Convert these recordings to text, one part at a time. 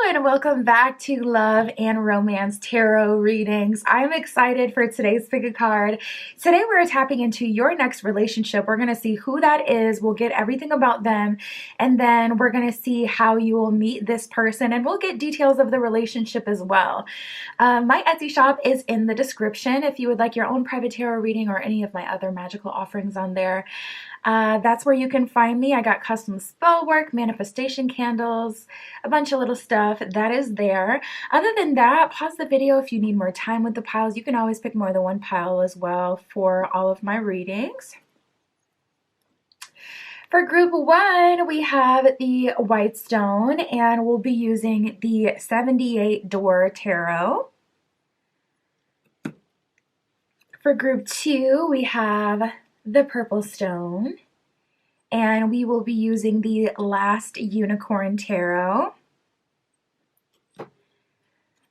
and welcome back to Love and Romance Tarot readings. I'm excited for today's pick a card. Today we're tapping into your next relationship. We're going to see who that is. We'll get everything about them, and then we're going to see how you will meet this person, and we'll get details of the relationship as well. My Etsy shop is in the description if you would like your own private tarot reading or any of my other magical offerings on there. That's where you can find me. I got custom spell work, manifestation candles, a bunch of little stuff that is there. Other than that, pause the video if you need more time with the piles. You can always pick more than one pile as well for all of my readings. For group one, we have the White Stone, and we'll be using the 78 Door Tarot. For group two, we have the Purple Stone, and we will be using the Last Unicorn Tarot.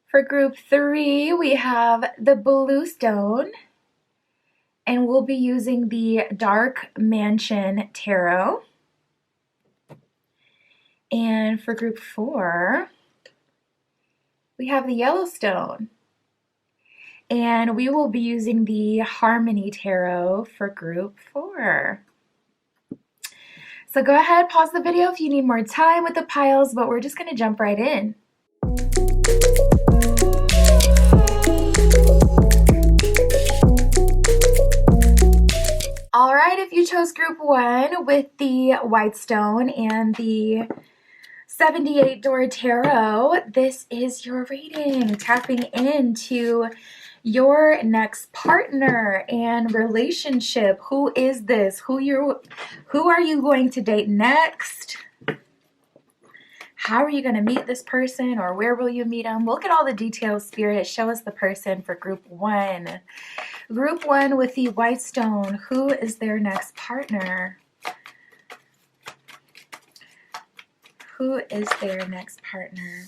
For group three, we have the Blue Stone, and we'll be using the Dark Mansion Tarot. And for group four, we have the Yellow Stone, and we will be using the Harmony Tarot for group four. So go ahead, pause the video if you need more time with the piles, but we're just going to jump right in. All right, if you chose group one with the White Stone and the 78 Door Tarot, this is your reading, tapping into your next partner and relationship. Who is this? Who are you going to date next? How are you going to meet this person, or where will you meet them? We'll get all the details, Spirit. Show us the person for group one. Group one with the White Stone. Who is their next partner? Who is their next partner?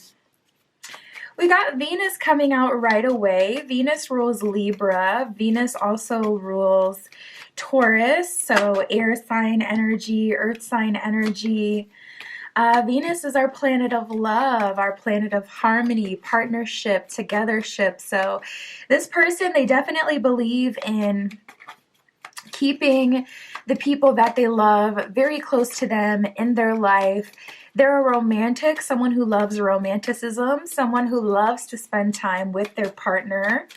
We got Venus coming out right away. Venus rules Libra. Venus also rules Taurus, so air sign energy, earth sign energy. Venus is our planet of love, our planet of harmony, partnership, togethership. So this person, they definitely believe in keeping the people that they love very close to them in their life. They're a romantic, someone who loves romanticism, someone who loves to spend time with their partner,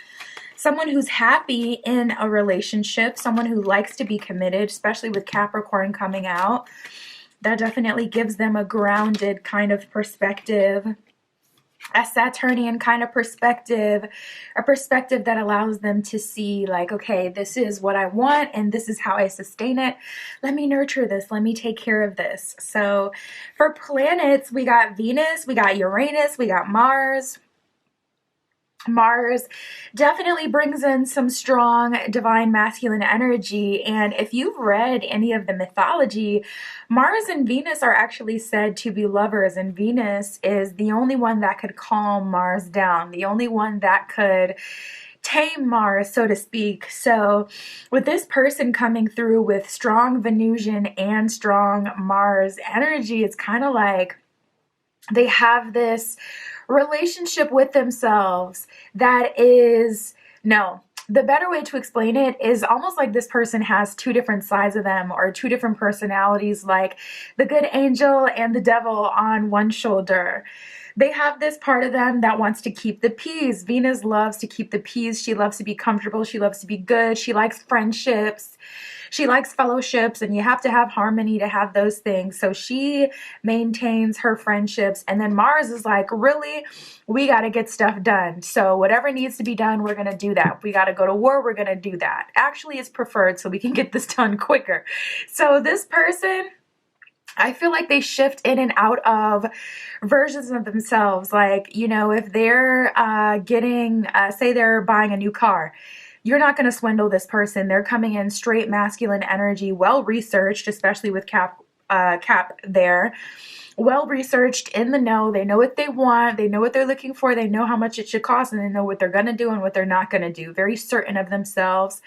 someone who's happy in a relationship, someone who likes to be committed, especially with Capricorn coming out. That definitely gives them a grounded kind of perspective, a Saturnian kind of perspective, a perspective that allows them to see like, okay, this is what I want and this is how I sustain it. Let me nurture this. Let me take care of this. So for planets, we got Venus, we got Uranus, we got Mars. Mars definitely brings in some strong divine masculine energy, and if you've read any of the mythology, Mars and Venus are actually said to be lovers, and Venus is the only one that could calm Mars down, the only one that could tame Mars, so to speak. So with this person coming through with strong Venusian and strong Mars energy, it's kind of like they have this relationship with themselves that is, the better way to explain it is almost like this person has two different sides of them, or two different personalities, like the good angel and the devil on one shoulder. They have this part of them that wants to keep the peace. Venus loves to keep the peace. She loves to be comfortable. She loves to be good. She likes friendships. She likes fellowships, and you have to have harmony to have those things. So she maintains her friendships. And then Mars is like, really, we got to get stuff done. So whatever needs to be done, we're going to do that. We got to go to war, we're going to do that. Actually, it's preferred so we can get this done quicker. So this person, I feel like they shift in and out of versions of themselves. Like, you know, if they're say they're buying a new car, you're not going to swindle this person. They're coming in straight masculine energy, well researched, especially with Cap there. Well researched, in the know. They know what they want. They know what they're looking for. They know how much it should cost, and they know what they're going to do and what they're not going to do. Very certain of themselves.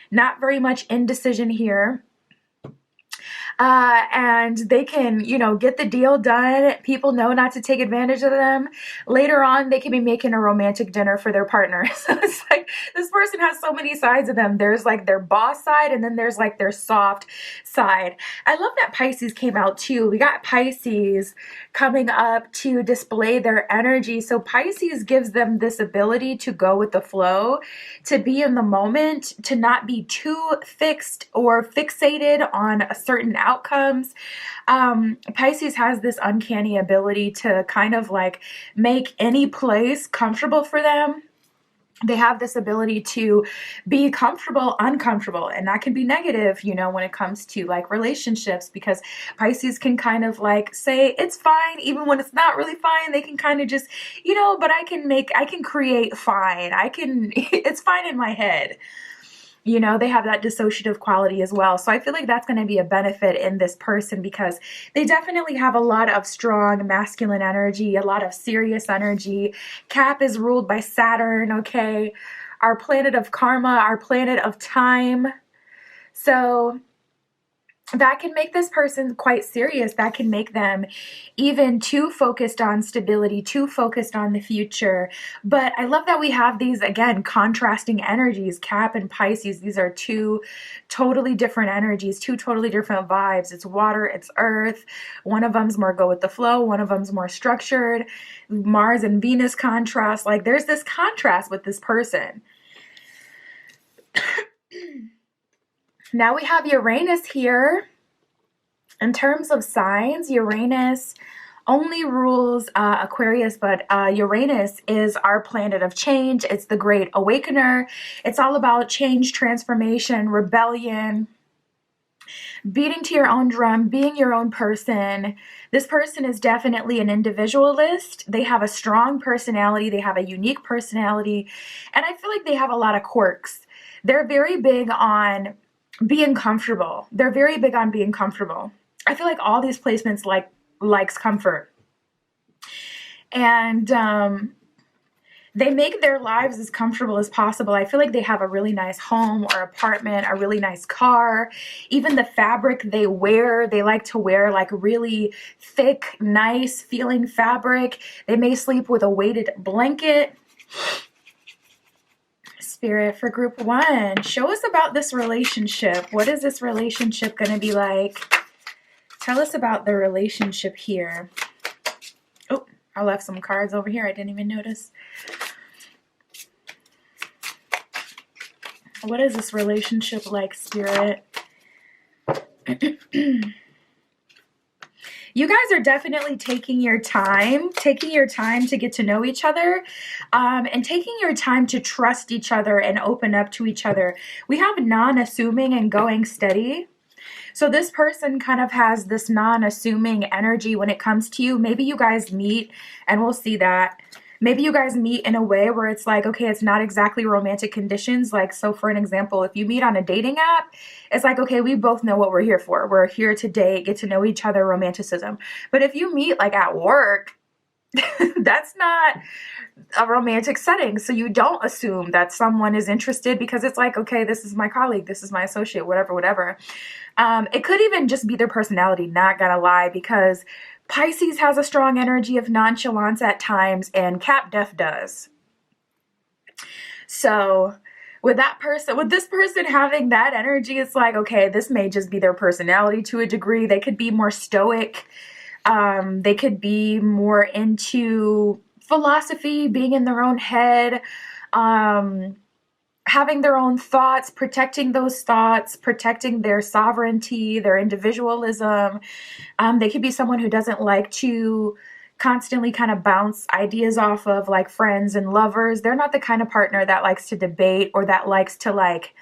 Not very much indecision here. and they can, get the deal done. People know not to take advantage of them. Later on, they can be making a romantic dinner for their partner. So it's like this person has so many sides of them. There's like their boss side, and then there's like their soft side. I love that Pisces came out too. We got Pisces coming up to display their energy. So Pisces gives them this ability to go with the flow, to be in the moment, to not be too fixed or fixated on certain outcomes. Pisces has this uncanny ability to kind of like make any place comfortable for them. They have this ability to be comfortable, uncomfortable, and that can be negative, when it comes to like relationships, because Pisces can kind of like say it's fine, even when it's not really fine. They can kind of just, but I can create fine. It's fine in my head. They have that dissociative quality as well. So I feel like that's going to be a benefit in this person, because they definitely have a lot of strong masculine energy, a lot of serious energy. Cap is ruled by Saturn, okay? Our planet of karma, our planet of time. So that can make this person quite serious. That can make them even too focused on stability, too focused on the future. But I love that we have these, again, contrasting energies, Cap and Pisces. These are two totally different energies, two totally different vibes. It's water, it's earth. One of them's more go with the flow. One of them's more structured. Mars and Venus contrast. Like there's this contrast with this person. Now we have Uranus here. In terms of signs, Uranus only rules Aquarius, but Uranus is our planet of change. It's the great awakener. It's all about change, transformation, rebellion, beating to your own drum, being your own person. This person is definitely an individualist. They have a strong personality. They have a unique personality. And I feel like they have a lot of quirks. They're very big on being comfortable. They're very big on being comfortable. I feel like all these placements likes comfort. And they make their lives as comfortable as possible. I feel like they have a really nice home or apartment, a really nice car. Even the fabric they wear, they like to wear like really thick, nice feeling fabric. They may sleep with a weighted blanket. Spirit, for group 1, show us about this relationship. What is this relationship going to be like? Tell us about the relationship here. Oh, I left some cards over here. I didn't even notice. What is this relationship like, Spirit? You guys are definitely taking your time to get to know each other, and taking your time to trust each other and open up to each other. We have non-assuming and going steady. So this person kind of has this non-assuming energy when it comes to you. Maybe you guys meet, and we'll see that. Maybe you guys meet in a way where it's like, okay, it's not exactly romantic conditions. Like, so for an example, if you meet on a dating app, it's like, okay, we both know what we're here for. We're here to date, get to know each other, romanticism. But if you meet like at work, that's not a romantic setting. So you don't assume that someone is interested, because it's like, okay, this is my colleague, this is my associate, whatever. It could even just be their personality, not gonna lie, because Pisces has a strong energy of nonchalance at times, and Cap Def does. So with this person having that energy, it's like, okay, this may just be their personality to a degree. They could be more stoic. They could be more into philosophy, being in their own head, having their own thoughts, protecting those thoughts, protecting their sovereignty, their individualism. They could be someone who doesn't like to constantly kind of bounce ideas off of like friends and lovers. They're not the kind of partner that likes to debate or that likes to like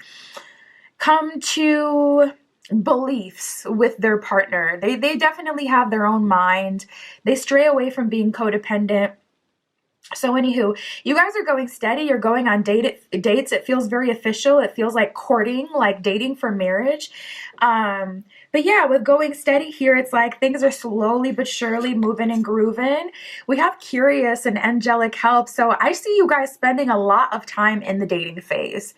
come to beliefs with their partner. They definitely have their own mind. They stray away from being codependent. So anywho, you guys are going steady. You're going on dates. It feels very official. It feels like courting, like dating for marriage. But yeah, with going steady here, it's like things are slowly but surely moving and grooving. We have curious and angelic help. So I see you guys spending a lot of time in the dating phase.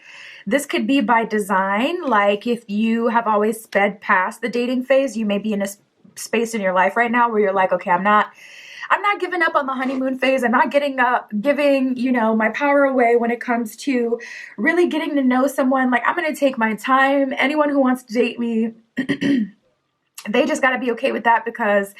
This could be by design. Like if you have always sped past the dating phase, you may be in a space in your life right now where you're like, okay, I'm not giving up on the honeymoon phase. I'm not giving, my power away when it comes to really getting to know someone. Like I'm going to take my time. Anyone who wants to date me, they just got to be okay with that, because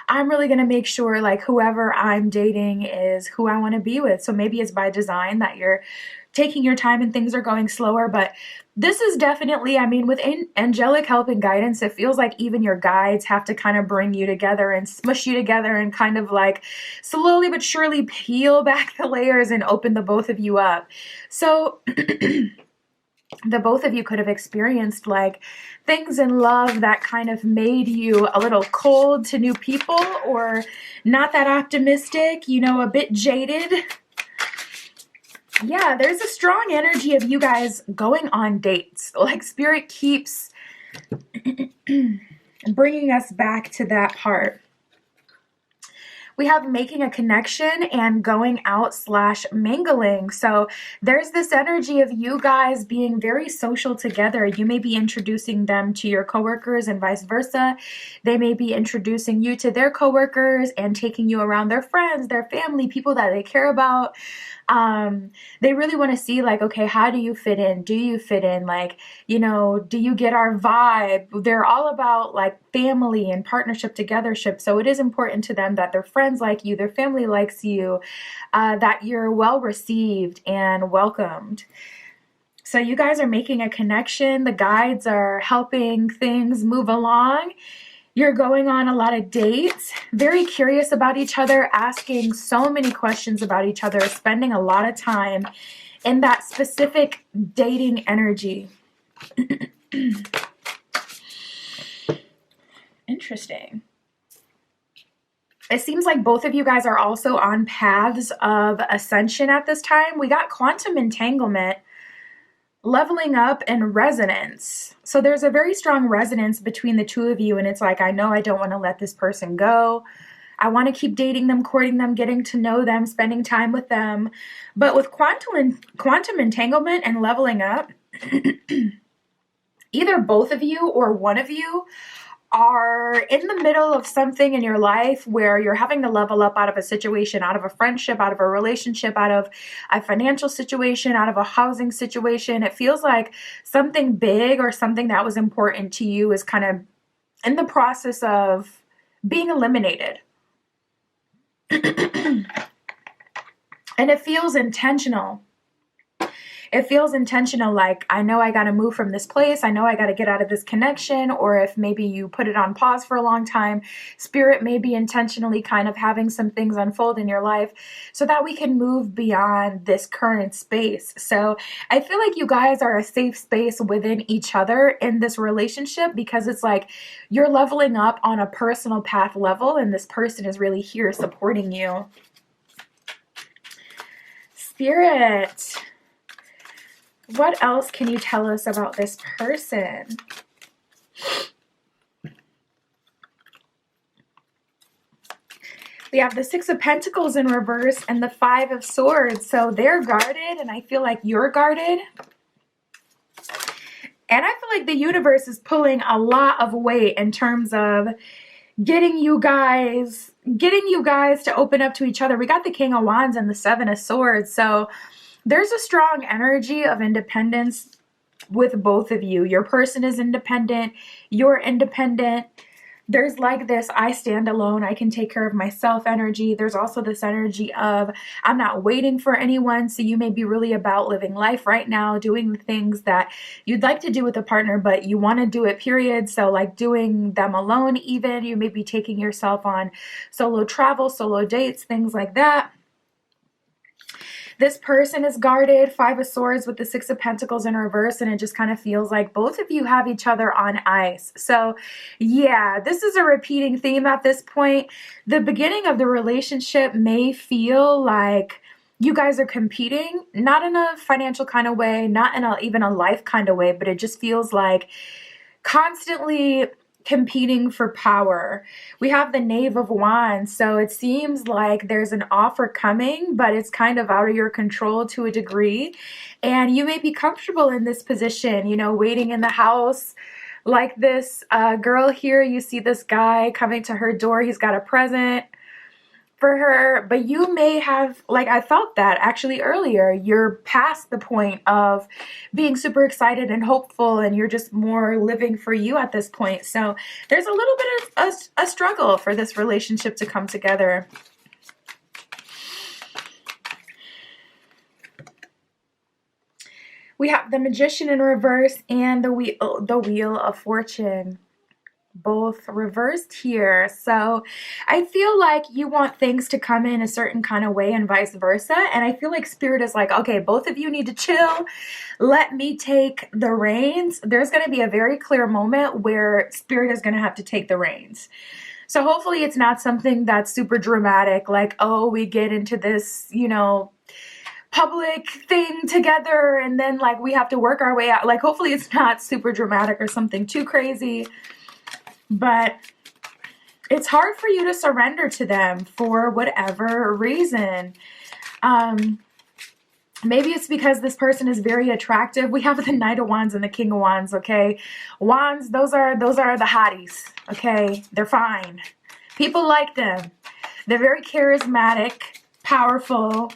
I'm really going to make sure like whoever I'm dating is who I want to be with. So maybe it's by design that you're taking your time and things are going slower. But this is definitely, with angelic help and guidance, it feels like even your guides have to kind of bring you together and smush you together and kind of like slowly but surely peel back the layers and open the both of you up. So the both of you could have experienced like things in love that kind of made you a little cold to new people, or not that optimistic, a bit jaded. Yeah, there's a strong energy of you guys going on dates. Like spirit keeps bringing us back to that part. We have making a connection and going out / mingling. So there's this energy of you guys being very social together. You may be introducing them to your coworkers and vice versa. They may be introducing you to their coworkers and taking you around their friends, their family, people that they care about. They really want to see like, okay, how do you fit in? Do you fit in? Like, do you get our vibe? They're all about like family and partnership, togethership. So it is important to them that their friends like you, their family likes you, that you're well received and welcomed. So you guys are making a connection. The guides are helping things move along. You're going on a lot of dates, very curious about each other, asking so many questions about each other, spending a lot of time in that specific dating energy. Interesting. It seems like both of you guys are also on paths of ascension at this time. We got quantum entanglement, leveling up, and resonance. So there's a very strong resonance between the two of you, and it's like, I know I don't want to let this person go. I want to keep dating them, courting them, getting to know them, spending time with them. But with quantum entanglement and leveling up, either both of you or one of you are in the middle of something in your life where you're having to level up out of a situation, out of a friendship, out of a relationship, out of a financial situation, out of a housing situation. It feels like something big or something that was important to you is kind of in the process of being eliminated. And it feels intentional. It feels intentional, like, I know I got to move from this place. I know I got to get out of this connection. Or if maybe you put it on pause for a long time, spirit may be intentionally kind of having some things unfold in your life so that we can move beyond this current space. So I feel like you guys are a safe space within each other in this relationship, because it's like you're leveling up on a personal path level, and this person is really here supporting you. Spirit, what else can you tell us about this person? We have the Six of Pentacles in reverse and the Five of Swords. So they're guarded, and I feel like you're guarded. And I feel like the universe is pulling a lot of weight in terms of getting you guys to open up to each other. We got the King of Wands and the Seven of Swords. So there's a strong energy of independence with both of you. Your person is independent. You're independent. There's like this, I stand alone, I can take care of myself energy. There's also this energy of, I'm not waiting for anyone. So you may be really about living life right now, doing the things that you'd like to do with a partner, but you want to do it, period. So like doing them alone even. You may be taking yourself on solo travel, solo dates, things like that. This person is guarded, Five of Swords with the Six of Pentacles in reverse, and it just kind of feels like both of you have each other on ice. So yeah, this is a repeating theme at this point. The beginning of the relationship may feel like you guys are competing, not in a financial kind of way, not in even a life kind of way, but it just feels like constantly competing for power. We have the Knave of Wands, so it seems like there's an offer coming, but it's kind of out of your control to a degree. And you may be comfortable in this position, you know, waiting in the house like this girl here. You see this guy coming to her door. He's got a present for her, but you may have, like, I felt that actually earlier, you're past the point of being super excited and hopeful, and you're just more living for you at this point. So there's a little bit of a struggle for this relationship to come together. We have the Magician in reverse and the Wheel of Fortune, both reversed here. So I feel like you want things to come in a certain kind of way and vice versa. And I feel like Spirit is like, okay, both of you need to chill. Let me take the reins. There's going to be a very clear moment where Spirit is going to have to take the reins. So hopefully it's not something that's super dramatic, like, oh, we get into this, you know, public thing together and then like we have to work our way out. Like, hopefully it's not super dramatic or something too crazy. But it's hard for you to surrender to them for whatever reason. Maybe it's because this person is very attractive. We have the Knight of Wands and the King of Wands, okay? Wands, those are the hotties, okay? They're fine. People like them. They're very charismatic, powerful.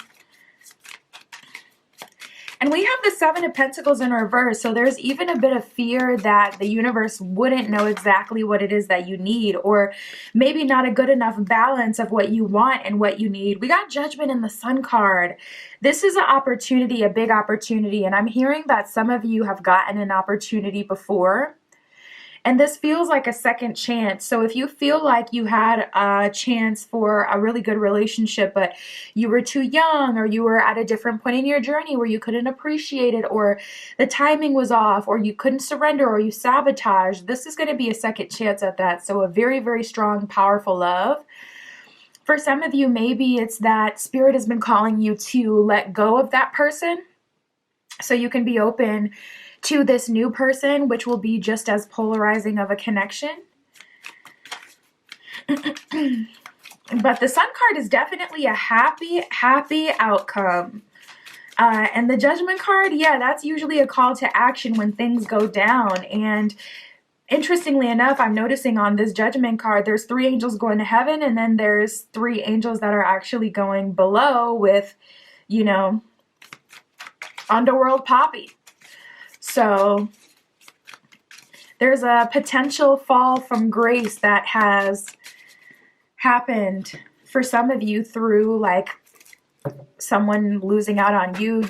And we have the Seven of Pentacles in reverse, so there's even a bit of fear that the universe wouldn't know exactly what it is that you need, or maybe not a good enough balance of what you want and what you need. We got Judgment in the Sun card. This is an opportunity, a big opportunity, and I'm hearing that some of you have gotten an opportunity before. And this feels like a second chance. So if you feel like you had a chance for a really good relationship, but you were too young, or you were at a different point in your journey where you couldn't appreciate it, or the timing was off, or you couldn't surrender, or you sabotaged, this is going to be a second chance at that. So a very, very strong, powerful love. For some of you, maybe it's that Spirit has been calling you to let go of that person so you can be open to this new person, which will be just as polarizing of a connection. But the Sun card is definitely a happy outcome. And the Judgment card, yeah, that's usually a call to action when things go down. And interestingly enough, I'm noticing on this Judgment card, there's 3 angels going to heaven, and then there's 3 angels that are actually going below with, you know, Underworld Poppy. So there's a potential fall from grace that has happened for some of you through like someone losing out on you,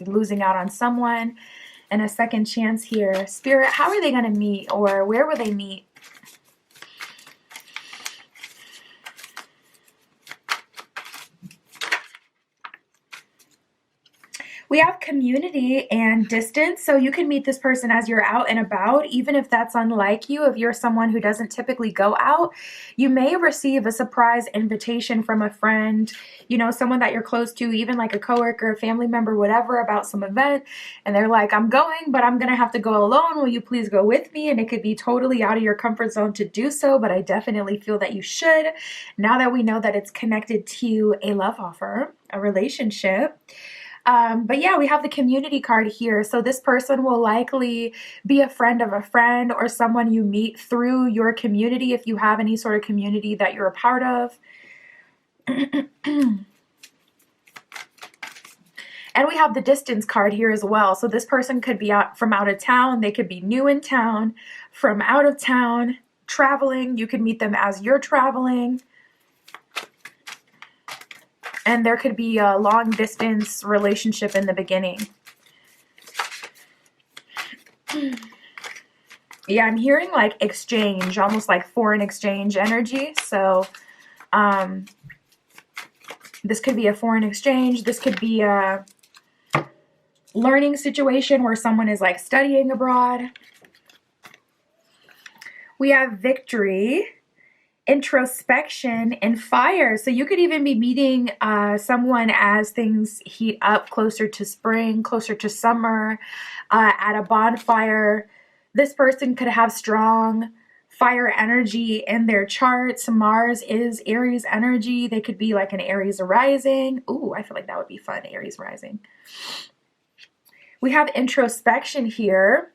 losing out on someone, and a second chance here. Spirit, how are they going to meet, or where will they meet? We have community and distance, so you can meet this person as you're out and about, even if that's unlike you. If you're someone who doesn't typically go out, you may receive a surprise invitation from a friend, you know, someone that you're close to, even like a coworker, a family member, whatever, about some event, and they're like, I'm going, but I'm gonna have to go alone. Will you please go with me? And it could be totally out of your comfort zone to do so, but I definitely feel that you should, now that we know that it's connected to a love offer, a relationship. But yeah, we have the community card here. So this person will likely be a friend of a friend, or someone you meet through your community, if you have any sort of community that you're a part of. And we have the distance card here as well. So this person could be from out of town. They could be new in town, from out of town, traveling. You could meet them as you're traveling. And there could be a long distance relationship in the beginning. Yeah, I'm hearing like exchange, almost like foreign exchange energy. So This could be a foreign exchange. This could be a learning situation where someone is like studying abroad. We have victory, introspection, and fire. So you could even be meeting someone as things heat up, closer to spring, closer to summer, at a bonfire. This person could have strong fire energy in their charts. Mars is Aries energy. They could be like an Aries rising. Ooh, I feel like that would be fun, Aries rising. We have introspection here.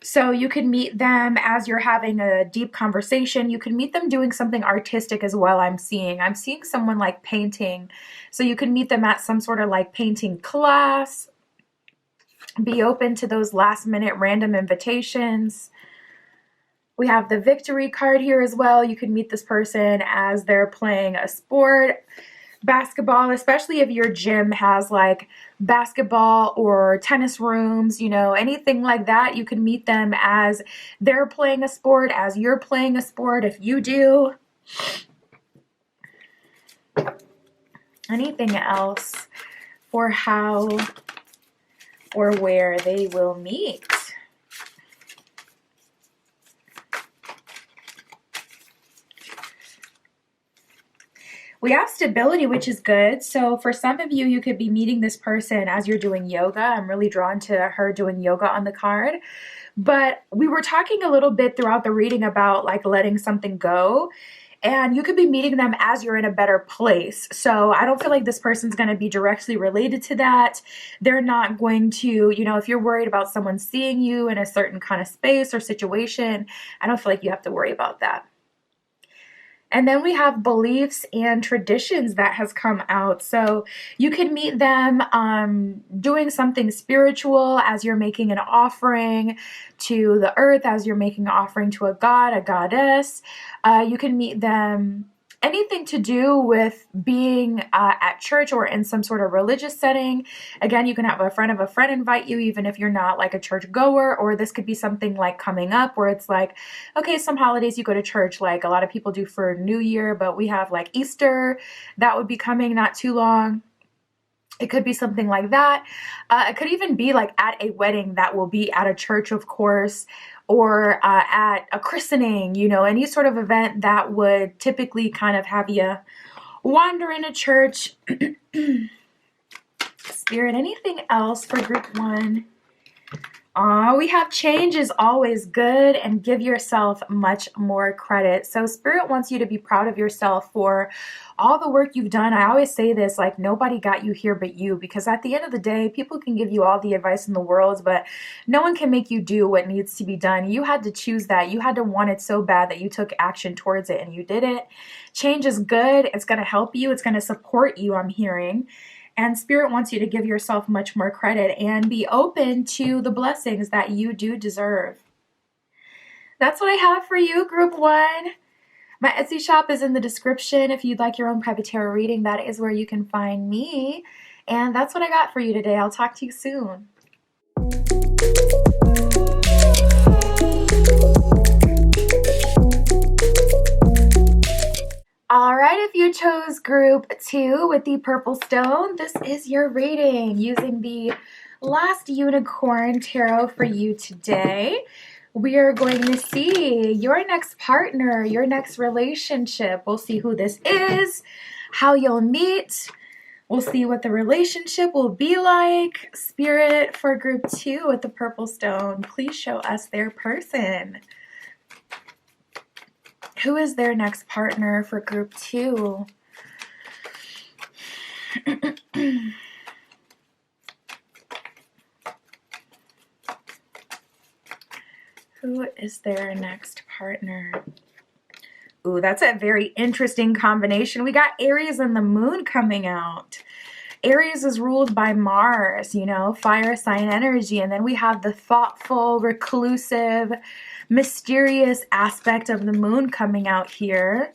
So you could meet them as you're having a deep conversation. You can meet them doing something artistic as well. I'm seeing someone like painting. So you can meet them at some sort of like painting class. Be open to those last minute random invitations. We have the victory card here as well. You can meet this person as they're playing a sport. Basketball, especially if your gym has like basketball or tennis rooms, you know, anything like that. You can meet them as they're playing a sport, as you're playing a sport, if you do. Anything else for how or where they will meet? We have stability, which is good. So for some of you, you could be meeting this person as you're doing yoga. I'm really drawn to her doing yoga on the card. But we were talking a little bit throughout the reading about like letting something go. And you could be meeting them as you're in a better place. So I don't feel like this person's going to be directly related to that. They're not going to, you know, if you're worried about someone seeing you in a certain kind of space or situation, I don't feel like you have to worry about that. And then we have beliefs and traditions that has come out. So you could meet them doing something spiritual as you're making an offering to the earth, as you're making an offering to a god, a goddess. You can meet them anything to do with being at church or in some sort of religious setting. Again, you can have a friend of a friend invite you, even if you're not like a church goer, or this could be something like coming up where it's like, okay, some holidays you go to church, like a lot of people do for New Year, but we have like Easter, that would be coming not too long. It could be something like that. It could even be like at a wedding that will be at a church, of course, or at a christening, you know, any sort of event that would typically kind of have you wander in a church. Spirit, anything else for group one? We have change is always good, and give yourself much more credit. So Spirit wants you to be proud of yourself for all the work you've done. I always say this, like nobody got you here but you, because at the end of the day, people can give you all the advice in the world, but no one can make you do what needs to be done. You had to choose that. You had to want it so bad that you took action towards it and you did it. Change is good. It's going to help you. It's going to support you, I'm hearing. And Spirit wants you to give yourself much more credit and be open to the blessings that you do deserve. That's what I have for you, group one. My Etsy shop is in the description. If you'd like your own private tarot reading, that is where you can find me. And that's what I got for you today. I'll talk to you soon. All right, if you chose group 2 with the purple stone, this is your reading using the last unicorn tarot for you today. We are going to see your next partner, your next relationship. We'll see who this is, how you'll meet. We'll see what the relationship will be like. Spirit, for group 2 with the purple stone, please show us their person. Who is their next partner for group 2? Who is their next partner? Ooh, that's a very interesting combination. We got Aries and the moon coming out. Aries is ruled by Mars, you know, fire sign energy. And then we have the thoughtful, reclusive, mysterious aspect of the moon coming out here.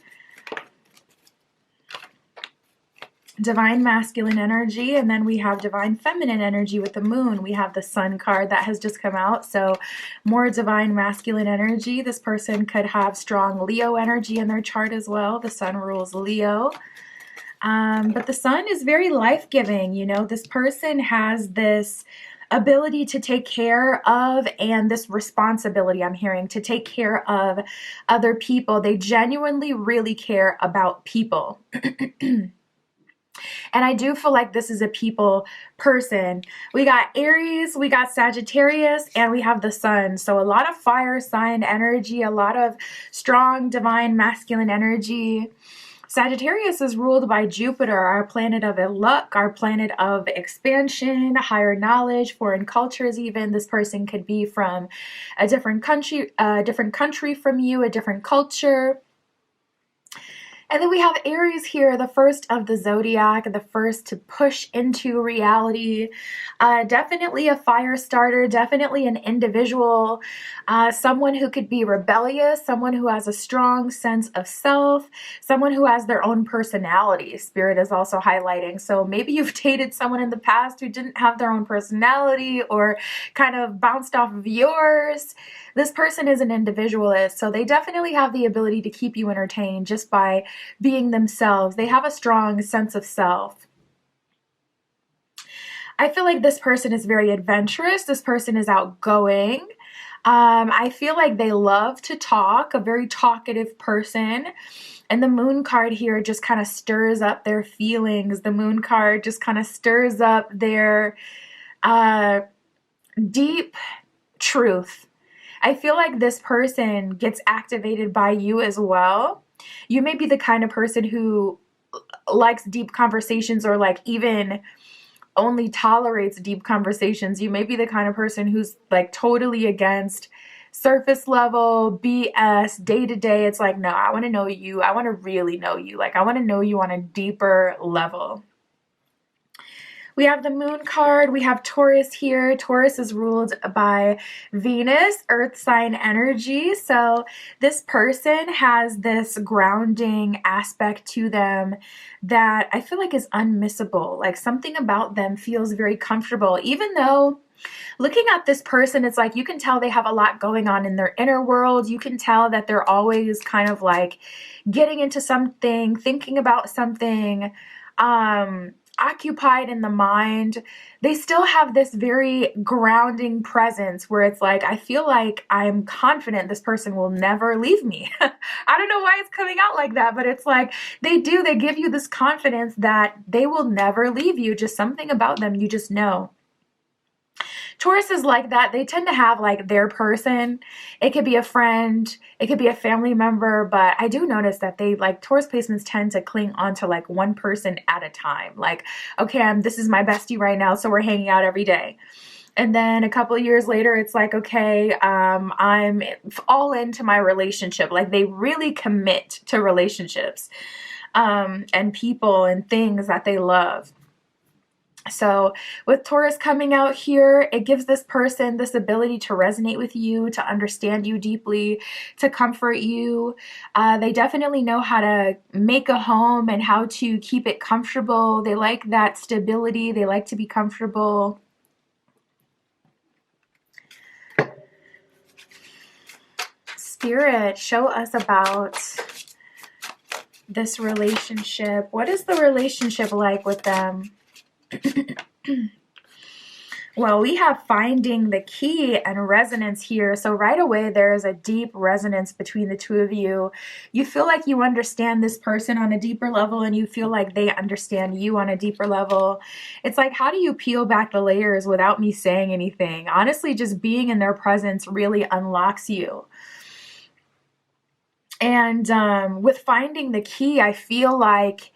Divine masculine energy, and then we have divine feminine energy with the moon. We have the sun card that has just come out, so more divine masculine energy. This person could have strong Leo energy in their chart as well. The sun rules Leo. But the sun is very life-giving. You know, this person has this ability to take care of, and this responsibility, I'm hearing, to take care of other people. They genuinely really care about people. And I do feel like this is a people person. We got Aries, we got Sagittarius, and we have the sun. So a lot of fire sign energy, a lot of strong divine masculine energy. Sagittarius is ruled by Jupiter, our planet of luck, our planet of expansion, higher knowledge, foreign cultures even. This person could be from a different country from you, a different culture. And then we have Aries here, the first of the zodiac, the first to push into reality. Definitely a fire starter, definitely an individual, someone who could be rebellious, someone who has a strong sense of self, someone who has their own personality. Spirit is also highlighting. So maybe you've dated someone in the past who didn't have their own personality or kind of bounced off of yours. This person is an individualist, so they definitely have the ability to keep you entertained just by being themselves. They have a strong sense of self. I feel like this person is very adventurous. This person is outgoing. I feel like they love to talk, a very talkative person. And the moon card here just kind of stirs up their feelings. The moon card just kind of stirs up their deep truth. I feel like this person gets activated by you as well. You may be the kind of person who likes deep conversations, or like even only tolerates deep conversations. You may be the kind of person who's like totally against surface level BS, day to day. It's like, no, I want to know you. I want to really know you. Like, I want to know you on a deeper level. We have the moon card. We have Taurus here. Taurus is ruled by Venus, earth sign energy. So this person has this grounding aspect to them that I feel like is unmissable. Like something about them feels very comfortable, even though looking at this person, it's like you can tell they have a lot going on in their inner world. You can tell that they're always kind of like getting into something, thinking about something, occupied in the mind. They still have this very grounding presence where it's like, I feel like I'm confident this person will never leave me. I don't know why it's coming out like that, but it's like they give you this confidence that they will never leave you. Just something about them, you just know. Taurus is like that. They tend to have like their person. It could be a friend, it could be a family member, but I do notice that they like Taurus placements tend to cling on to like one person at a time. Like, okay, this is my bestie right now, so we're hanging out every day. And then a couple of years later, it's like, okay, I'm all into my relationship. Like they really commit to relationships, and people and things that they love. So with Taurus coming out here, it gives this person this ability to resonate with you, to understand you deeply, to comfort you. They definitely know how to make a home and how to keep it comfortable. They like that stability. They like to be comfortable. Spirit, show us about this relationship. What is the relationship like with them? Well, we have finding the key and resonance here. So right away, there is a deep resonance between the two of you. You feel like you understand this person on a deeper level, and you feel like they understand you on a deeper level. It's like, how do you peel back the layers without me saying anything? Honestly, just being in their presence really unlocks you. And with finding the key, I feel like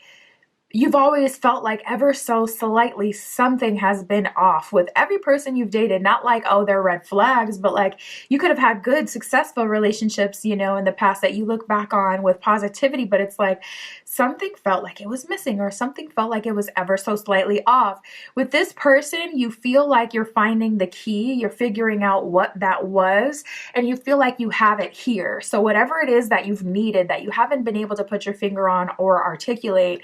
you've always felt like ever so slightly something has been off with every person you've dated. Not like, oh, they're red flags, but like you could have had good, successful relationships, you know, in the past that you look back on with positivity, but it's like something felt like it was missing, or something felt like it was ever so slightly off. With this person, you feel like you're finding the key, you're figuring out what that was, and you feel like you have it here. So whatever it is that you've needed that you haven't been able to put your finger on or articulate,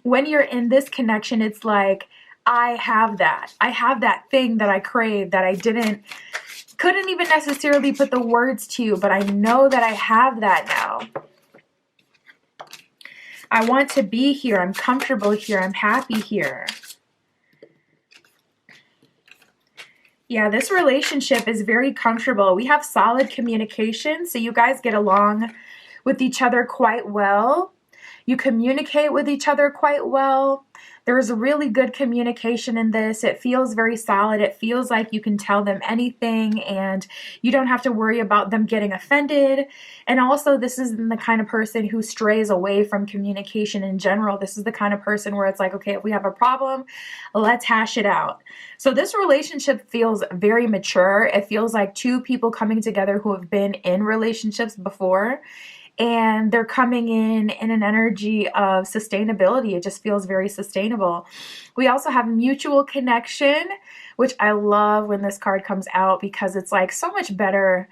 when you're in this connection, it's like, I have that. I have that thing that I crave that I couldn't even necessarily put the words to, but I know that I have that now. I want to be here. I'm comfortable here. I'm happy here. Yeah, this relationship is very comfortable. We have solid communication, so you guys get along with each other quite well. You communicate with each other quite well. There's really good communication in this. It feels very solid. It feels like you can tell them anything and you don't have to worry about them getting offended. And also, this isn't the kind of person who strays away from communication in general. This is the kind of person where it's like, okay, if we have a problem, let's hash it out. So this relationship feels very mature. It feels like two people coming together who have been in relationships before, and they're coming in an energy of sustainability. It just feels very sustainable. We also have mutual connection, which I love when this card comes out, because it's like so much better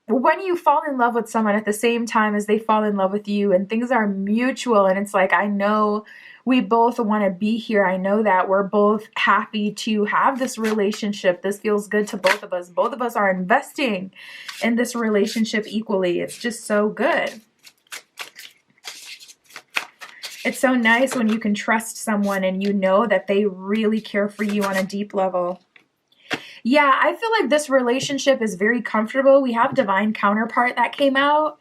when you fall in love with someone at the same time as they fall in love with you, and things are mutual, and it's like, I know we both want to be here. I know that we're both happy to have this relationship. This feels good to both of us. Both of us are investing in this relationship equally. It's just so good. It's so nice when you can trust someone and you know that they really care for you on a deep level. Yeah, I feel like this relationship is very comfortable. We have divine counterpart that came out,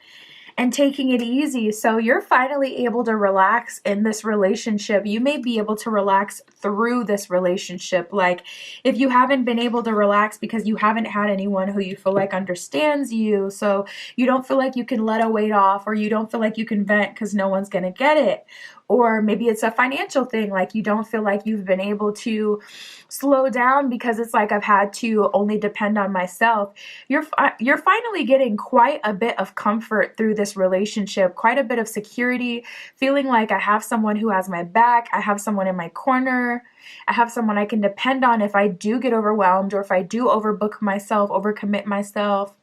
and taking it easy. So you're finally able to relax in this relationship. You may be able to relax through this relationship. Like, if you haven't been able to relax because you haven't had anyone who you feel like understands you, so you don't feel like you can let a weight off, or you don't feel like you can vent because no one's going to get it. Or maybe it's a financial thing, like you don't feel like you've been able to slow down because it's like, I've had to only depend on myself. You're finally getting quite a bit of comfort through this relationship, quite a bit of security, feeling like I have someone who has my back, I have someone in my corner, I have someone I can depend on if I do get overwhelmed, or if I do overbook myself, overcommit myself.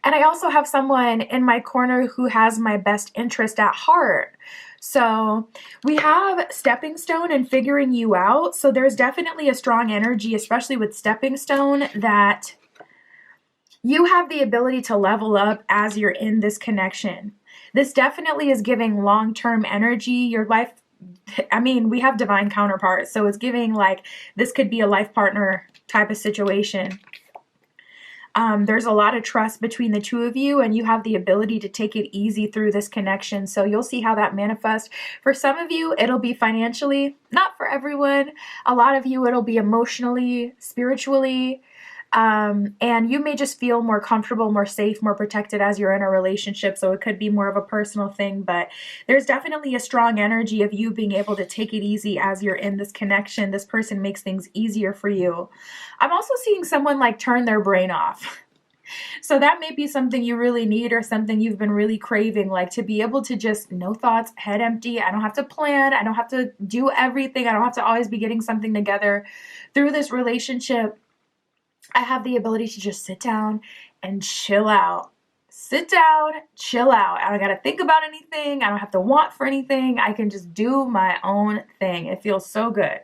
And I also have someone in my corner who has my best interest at heart. So we have stepping stone and figuring you out. So there's definitely a strong energy, especially with stepping stone, that you have the ability to level up as you're in this connection. This definitely is giving long-term energy. Your life, I mean, we have divine counterparts, so it's giving like this could be a life partner type of situation. There's a lot of trust between the two of you, and you have the ability to take it easy through this connection. So you'll see how that manifests. For some of you, it'll be financially, not for everyone. A lot of you, it'll be emotionally, spiritually. And you may just feel more comfortable, more safe, more protected as you're in a relationship. So it could be more of a personal thing, but there's definitely a strong energy of you being able to take it easy as you're in this connection. This person makes things easier for you. I'm also seeing someone like turn their brain off. So that may be something you really need, or something you've been really craving, like to be able to just no thoughts, head empty. I don't have to plan. I don't have to do everything. I don't have to always be getting something together through this relationship. I have the ability to just sit down and chill out. Sit down, chill out. I don't got to think about anything. I don't have to want for anything. I can just do my own thing. It feels so good.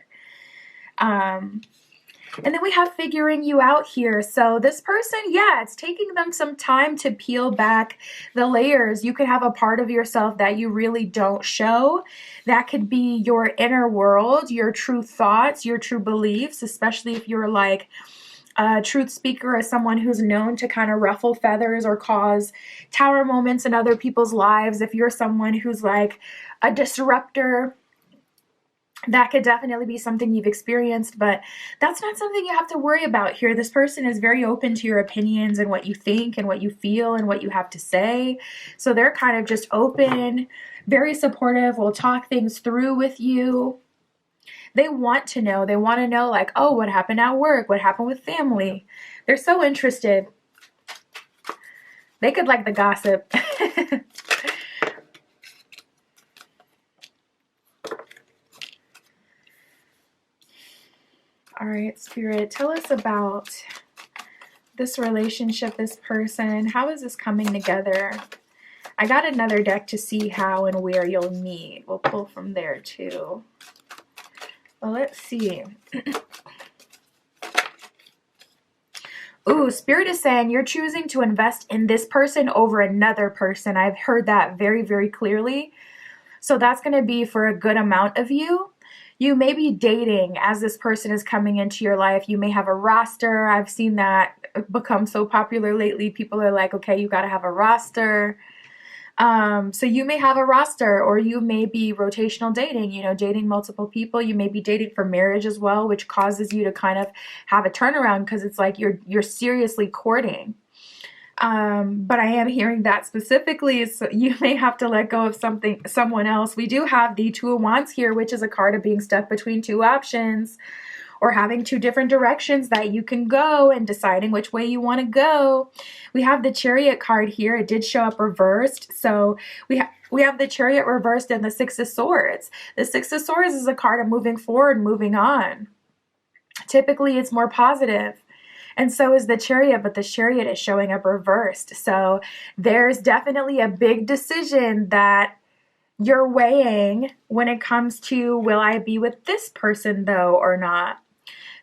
And then we have figuring you out here. So this person, yeah, it's taking them some time to peel back the layers. You could have a part of yourself that you really don't show. That could be your inner world, your true thoughts, your true beliefs, especially if you're like a truth speaker, as someone who's known to kind of ruffle feathers or cause tower moments in other people's lives. If you're someone who's like a disruptor, that could definitely be something you've experienced, but that's not something you have to worry about here. This person is very open to your opinions and what you think and what you feel and what you have to say. So they're kind of just open, very supportive, will talk things through with you. They want to know. They want to know, like, oh, what happened at work? What happened with family? They're so interested. They could like the gossip. All right, Spirit, tell us about this relationship, this person. How is this coming together? I got another deck to see how and where you'll meet. We'll pull from there too. Well, let's see. Ooh, Spirit is saying you're choosing to invest in this person over another person. I've heard that very, very clearly. So that's going to be for a good amount of you. You may be dating as this person is coming into your life. You may have a roster. I've seen that become so popular lately. People are like, okay, you got to have a roster. So you may have a roster, or you may be rotational dating, dating multiple people. You may be dating for marriage as well, which causes you to kind of have a turnaround because it's like you're seriously courting. But I am hearing that specifically, so you may have to let go of someone else. We do have the Two of Wands here, which is a card of being stuck between two options, or having two different directions that you can go and deciding which way you want to go. We have the Chariot card here. It did show up reversed. So we have the Chariot reversed and the Six of Swords. The Six of Swords is a card of moving forward, moving on. Typically, it's more positive. And so is the Chariot, but the Chariot is showing up reversed. So there's definitely a big decision that you're weighing when it comes to, will I be with this person though or not?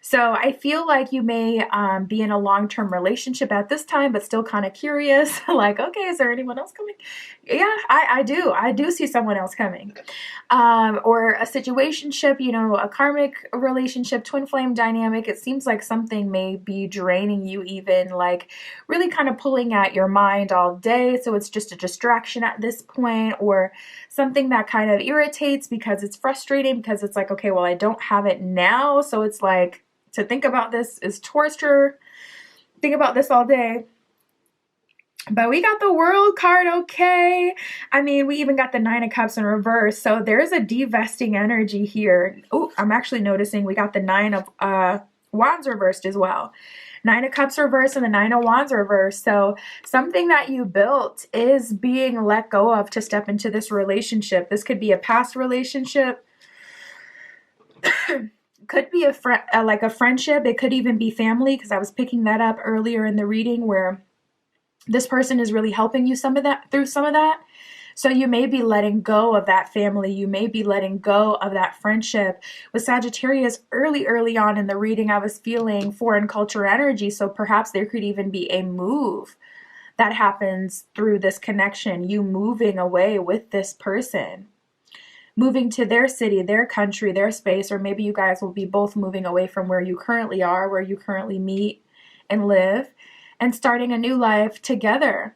So I feel like you may be in a long-term relationship at this time, but still kind of curious, like, okay, is there anyone else coming? Yeah, I do. I do see someone else coming. Or a situationship, a karmic relationship, twin flame dynamic. It seems like something may be draining you, even like really kind of pulling at your mind all day. So it's just a distraction at this point, or something that kind of irritates because it's frustrating, because it's like, okay, well, I don't have it now. So it's like, to think about this is torture. Think about this all day. But we got the World card, okay. I mean, we even got the Nine of Cups in reverse. So there's a divesting energy here. Oh, I'm actually noticing we got the Nine of Wands reversed as well. Nine of Cups reversed and the Nine of Wands reversed. So something that you built is being let go of to step into this relationship. This could be a past relationship. Could be like a friendship. It could even be family, because I was picking that up earlier in the reading, where this person is really helping you through some of that. So you may be letting go of that family. You may be letting go of that friendship. With Sagittarius, early on in the reading, I was feeling foreign culture energy. So perhaps there could even be a move that happens through this connection. You moving away with this person, moving to their city, their country, their space, or maybe you guys will be both moving away from where you currently are, where you currently meet and live, and starting a new life together.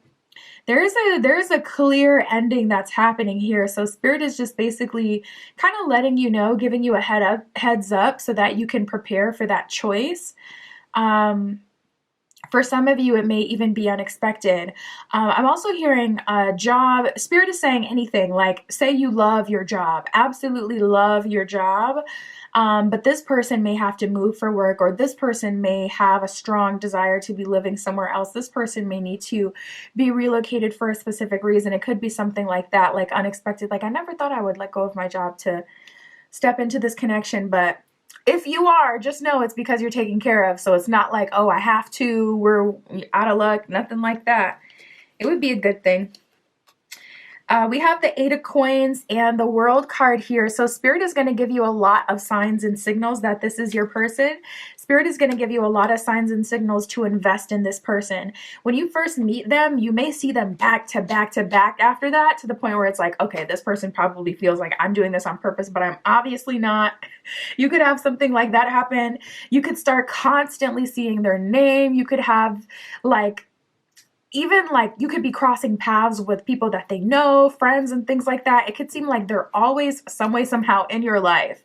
There's a clear ending that's happening here. So Spirit is just basically kind of letting you know, giving you a heads up so that you can prepare for that choice. For some of you, it may even be unexpected. I'm also hearing a job. Spirit is saying anything, like say you love your job, absolutely love your job. But this person may have to move for work, or this person may have a strong desire to be living somewhere else. This person may need to be relocated for a specific reason. It could be something like that, like unexpected. Like, I never thought I would let go of my job to step into this connection, but if you are, just know it's because you're taken care of. So it's not like, oh, I have to, we're out of luck, nothing like that. It would be a good thing. We have the Eight of Coins and the World card here. So Spirit is going to give you a lot of signs and signals that this is your person. Spirit is going to give you a lot of signs and signals to invest in this person. When you first meet them, you may see them back to back to back after that, to the point where it's like, okay, this person probably feels like I'm doing this on purpose, but I'm obviously not. You could have something like that happen. You could start constantly seeing their name. You could have even you could be crossing paths with people that they know, friends and things like that. It could seem like they're always some way, somehow in your life.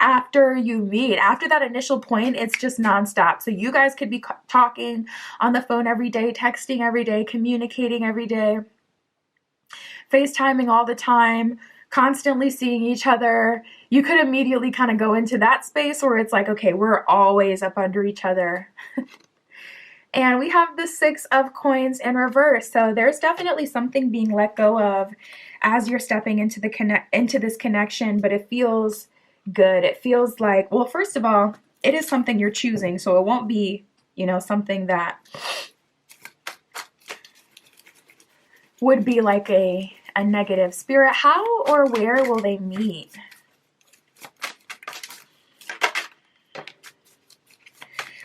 After you meet, after that initial point, it's just nonstop. So you guys could be talking on the phone every day, texting every day, communicating every day, FaceTiming all the time, constantly seeing each other. You could immediately kind of go into that space where it's like, okay, we're always up under each other. And we have the Six of Coins in reverse. So there's definitely something being let go of as you're stepping into this connection, but it feels good. It feels like, well, first of all, it is something you're choosing. So it won't be, something that would be like a negative. Spirit, how or where will they meet?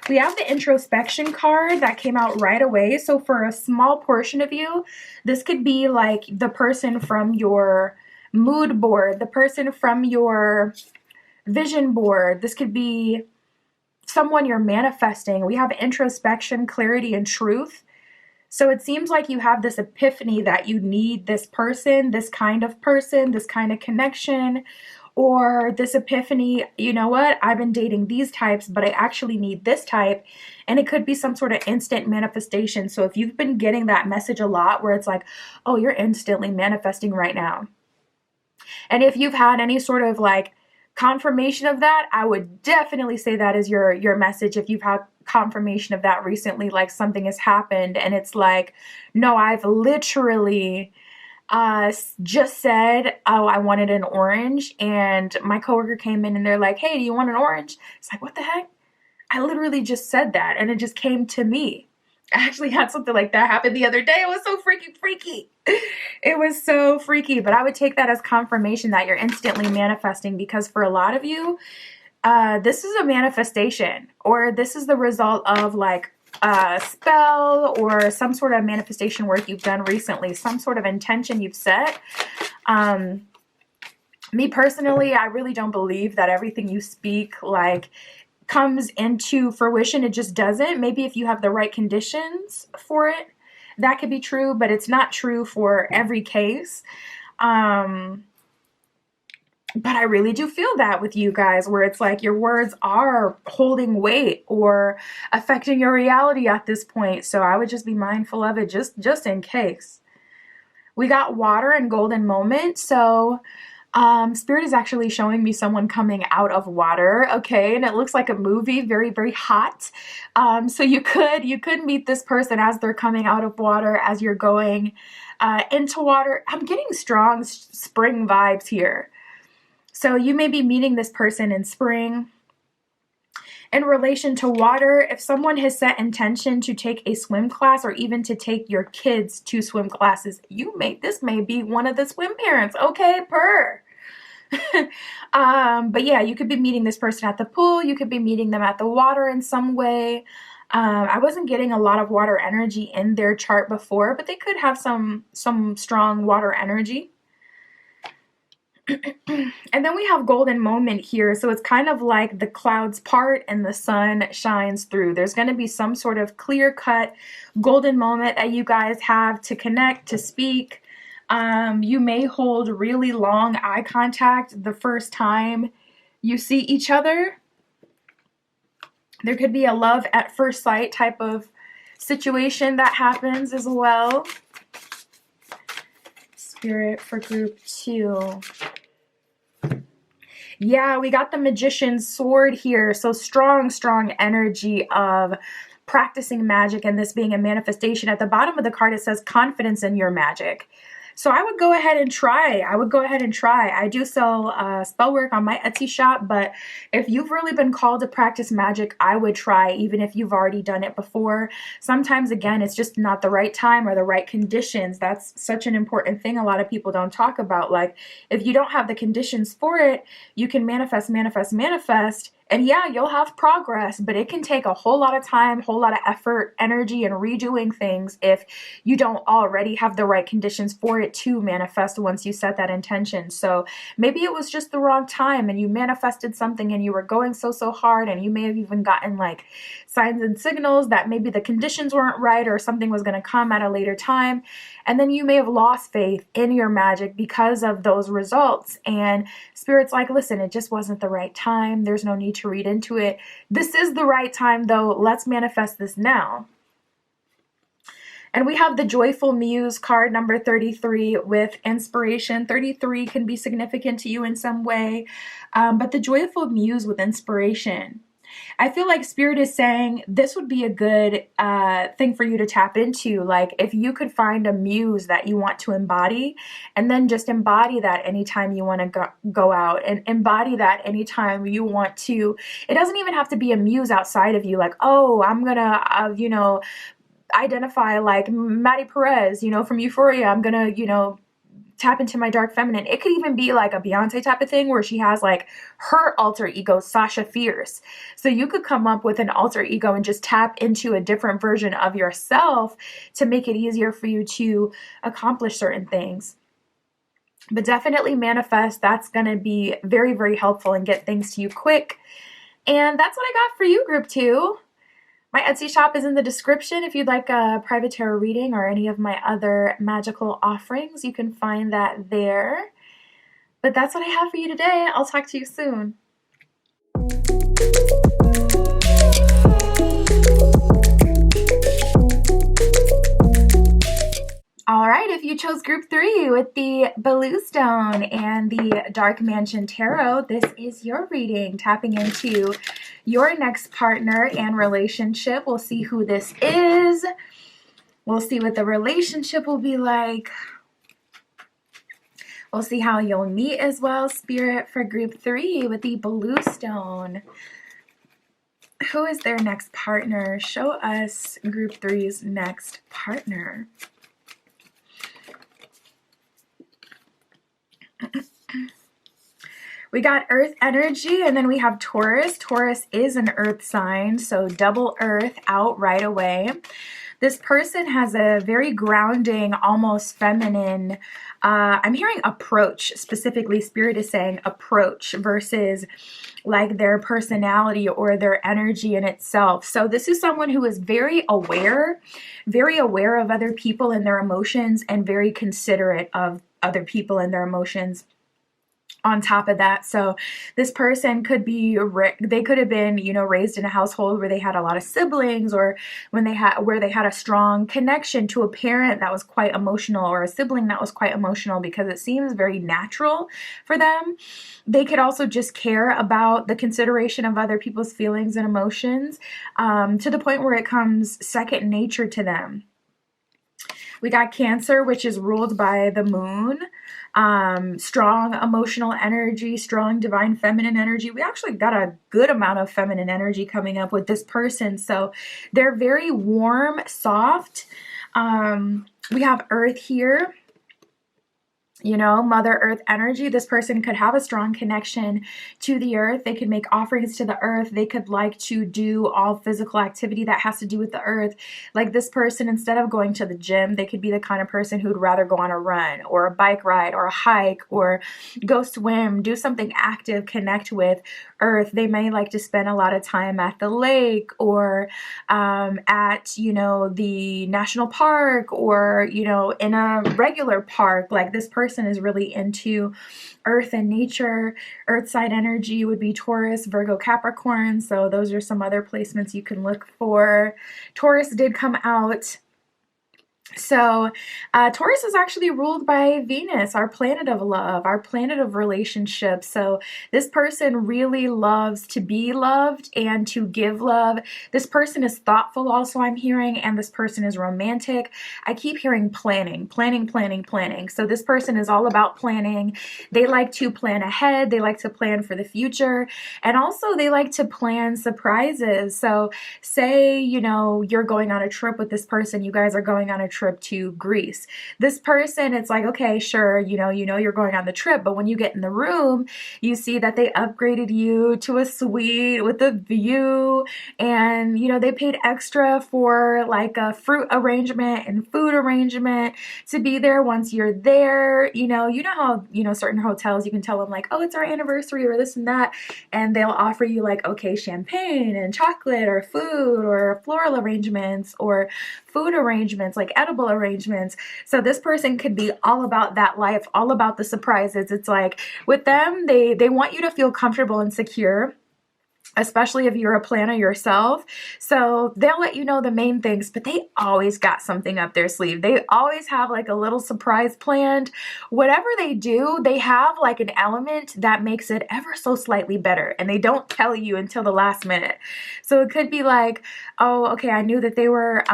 We have the introspection card that came out right away. So for a small portion of you, this could be like the person from your mood board, the person from your vision board. This could be someone you're manifesting. We have introspection, clarity, and truth. So it seems like you have this epiphany that you need this person, this kind of connection, or this epiphany, you know what, I've been dating these types, but I actually need this type. And it could be some sort of instant manifestation. So if you've been getting that message a lot where it's like, oh, you're instantly manifesting right now. And if you've had any sort of like confirmation of that, I would definitely say that is your message. If you've had confirmation of that recently, like something has happened and it's like, no, I've literally just said, oh, I wanted an orange, and my coworker came in and they're like, hey, do you want an orange? It's like, what the heck? I literally just said that and it just came to me. I actually had something like that happen the other day. It was so freaking freaky. It was so freaky, but I would take that as confirmation that you're instantly manifesting, because for a lot of you, this is a manifestation, or this is the result of like a spell or some sort of manifestation work you've done recently, some sort of intention you've set. Me personally, I really don't believe that everything you speak like comes into fruition. It just doesn't. Maybe if you have the right conditions for it, that could be true, but it's not true for every case. But I really do feel that with you guys, where it's like your words are holding weight or affecting your reality at this point. So I would just be mindful of it just in case. We got water and golden moment. So Spirit is actually showing me someone coming out of water. Okay. And it looks like a movie, very, very hot. So you could meet this person as they're coming out of water, as you're going into water. I'm getting strong spring vibes here. So you may be meeting this person in spring. In relation to water, if someone has set intention to take a swim class or even to take your kids to swim classes, this may be one of the swim parents. Okay, but yeah, you could be meeting this person at the pool. You could be meeting them at the water in some way. I wasn't getting a lot of water energy in their chart before, but they could have some strong water energy. And then we have golden moment here. So it's kind of like the clouds part and the sun shines through. There's going to be some sort of clear cut golden moment that you guys have to connect, to speak. You may hold really long eye contact the first time you see each other. There could be a love at first sight type of situation that happens as well. Spirit for group 2. Yeah, we got the magician's sword here. So strong energy of practicing magic and this being a manifestation. At the bottom of the card, it says confidence in your magic. So I would go ahead and try. I do sell spell work on my Etsy shop, but if you've really been called to practice magic, I would try, even if you've already done it before. Sometimes, again, it's just not the right time or the right conditions. That's such an important thing a lot of people don't talk about. Like, if you don't have the conditions for it, you can manifest, and yeah, you'll have progress, but it can take a whole lot of time, whole lot of effort, energy, and redoing things if you don't already have the right conditions for it to manifest once you set that intention. So maybe it was just the wrong time and you manifested something and you were going so hard, and you may have even gotten like signs and signals that maybe the conditions weren't right or something was going to come at a later time. And then you may have lost faith in your magic because of those results. And Spirit's like, listen, it just wasn't the right time. There's no need to read into it. This is the right time, though. Let's manifest this now. And we have the Joyful Muse card number 33 with inspiration. 33 can be significant to you in some way, but the Joyful Muse with inspiration. I feel like Spirit is saying this would be a good thing for you to tap into. Like, if you could find a muse that you want to embody, and then just embody that anytime you want to go out, and embody that anytime you want to. It doesn't even have to be a muse outside of you. Like, oh, I'm going to, identify like Maddie Perez, from Euphoria. I'm going to, tap into my dark feminine. It could even be like a Beyonce type of thing where she has like her alter ego, Sasha Fierce. So you could come up with an alter ego and just tap into a different version of yourself to make it easier for you to accomplish certain things. But definitely manifest. That's going to be very, very helpful and get things to you quick. And that's what I got for you, group 2. My Etsy shop is in the description. If you'd like a private tarot reading or any of my other magical offerings, you can find that there. But that's what I have for you today. I'll talk to you soon. All right, if you chose group 3 with the Bluestone and the Dark Mansion Tarot, this is your reading, tapping into your next partner and relationship. We'll see who this is. We'll see what the relationship will be like. We'll see how you'll meet as well, Spirit, for group 3 with the Bluestone. Who is their next partner? Show us group 3's next partner. We got Earth energy, and then we have Taurus. Taurus is an Earth sign, so double Earth out right away. This person has a very grounding, almost feminine, I'm hearing approach, specifically Spirit is saying approach versus like their personality or their energy in itself. So this is someone who is very aware of other people and their emotions, and very considerate of other people and their emotions. On top of that, so this person could be, they could have been, raised in a household where they had a lot of siblings, or where they had a strong connection to a parent that was quite emotional, or a sibling that was quite emotional, because it seems very natural for them. They could also just care about the consideration of other people's feelings and emotions, to the point where it comes second nature to them. We got Cancer, which is ruled by the moon. Strong emotional energy, strong divine feminine energy. We actually got a good amount of feminine energy coming up with this person. So they're very warm, soft. We have Earth here. Mother Earth energy. This person could have a strong connection to the earth. They could make offerings to the earth. They could like to do all physical activity that has to do with the earth. Like this person, instead of going to the gym, they could be the kind of person who'd rather go on a run or a bike ride or a hike or go swim, do something active, connect with earth. They may like to spend a lot of time at the lake, or at, the national park, or, in a regular park. Like this person is really into earth and nature. Earth side energy would be Taurus, Virgo, Capricorn. So those are some other placements you can look for. Taurus did come out. So Taurus is actually ruled by Venus, our planet of love, our planet of relationships. So this person really loves to be loved and to give love. This person is thoughtful also, I'm hearing, and this person is romantic. I keep hearing planning. So this person is all about planning. They like to plan ahead. They like to plan for the future. And also they like to plan surprises. So say, you're going on a trip with this person. You guys are going on a trip to Greece. This person, it's like, okay, sure, you're going on the trip, but when you get in the room, you see that they upgraded you to a suite with a view, and they paid extra for like a fruit arrangement and food arrangement to be there once you're there. How certain hotels, you can tell them like, oh, it's our anniversary or this and that, and they'll offer you like, okay, champagne and chocolate or food or floral arrangements or food arrangements, like edible arrangements. So this person could be all about that life, all about the surprises. It's like with them, they want you to feel comfortable and secure, especially if you're a planner yourself. So they'll let you know the main things, but they always got something up their sleeve. They always have like a little surprise planned. Whatever they do, they have like an element that makes it ever so slightly better, and they don't tell you until the last minute. So it could be like, oh, okay, I knew that they were,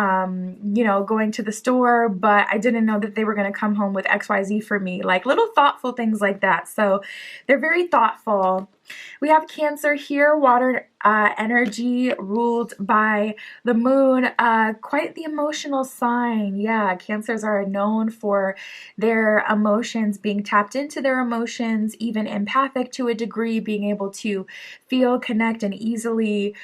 going to the store, but I didn't know that they were going to come home with XYZ for me. Like little thoughtful things like that. So they're very thoughtful. We have Cancer here, water energy ruled by the moon, quite the emotional sign. Yeah, Cancers are known for their emotions, being tapped into their emotions, even empathic to a degree, being able to feel, connect, and easily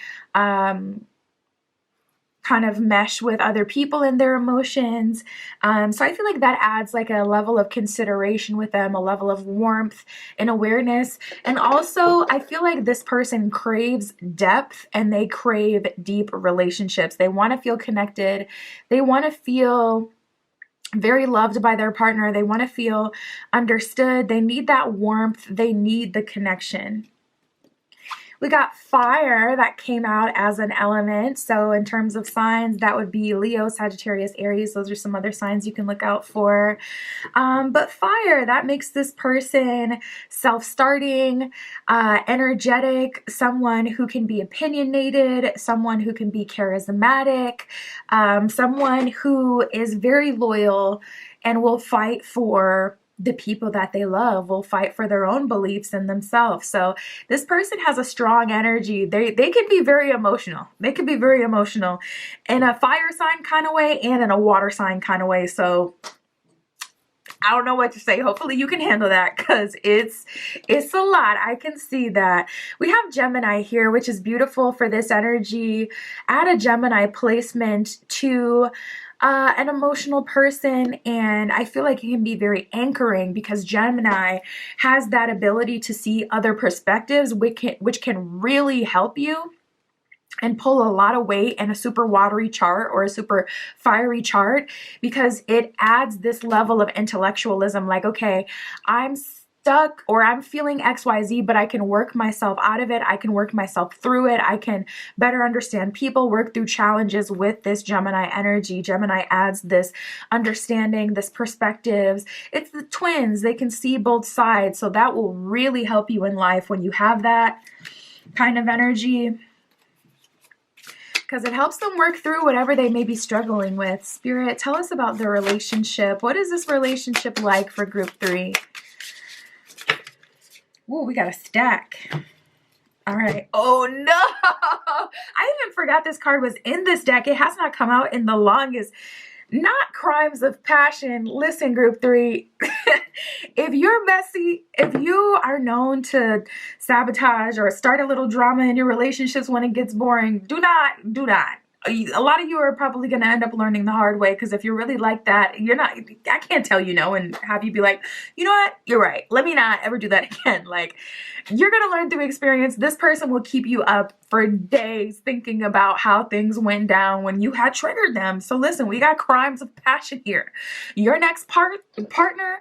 kind of mesh with other people and their emotions. So I feel like that adds like a level of consideration with them, a level of warmth and awareness. And also, I feel like this person craves depth and they crave deep relationships. They want to feel connected. They want to feel very loved by their partner. They want to feel understood. They need that warmth. They need the connection. We got fire that came out as an element. So in terms of signs, that would be Leo, Sagittarius, Aries. Those are some other signs you can look out for. But fire, that makes this person self-starting, energetic, someone who can be opinionated, someone who can be charismatic, someone who is very loyal and will fight for the people that they love, will fight for their own beliefs in themselves. So this person has a strong energy. They can be very emotional. They can be very emotional in a fire sign kind of way and in a water sign kind of way. So I don't know what to say. Hopefully you can handle that because it's a lot. I can see that. We have Gemini here, which is beautiful for this energy. Add a Gemini placement to an emotional person, and I feel like it can be very anchoring because Gemini has that ability to see other perspectives, which can really help you and pull a lot of weight in a super watery chart or a super fiery chart, because it adds this level of intellectualism. Like, okay, I'm stuck or I'm feeling XYZ, but I can work myself out of it. I can work myself through it. I can better understand people, work through challenges with this Gemini energy. Gemini adds this understanding, this perspectives. It's the twins. They can see both sides. So that will really help you in life when you have that kind of energy, because it helps them work through whatever they may be struggling with. Spirit, tell us about the relationship. What is this relationship like for group 3? Ooh, we got a stack. All right. Oh, no. I even forgot this card was in this deck. It has not come out in the longest. Not crimes of passion. Listen, group 3, if you're messy, if you are known to sabotage or start a little drama in your relationships when it gets boring, do not. A lot of you are probably going to end up learning the hard way, because if you're really like that, I can't tell you no and have you be like, you know what, you're right, let me not ever do that again. Like, you're going to learn through experience. This person will keep you up for days thinking about how things went down when you had triggered them. So listen, we got crimes of passion here. Your next partner,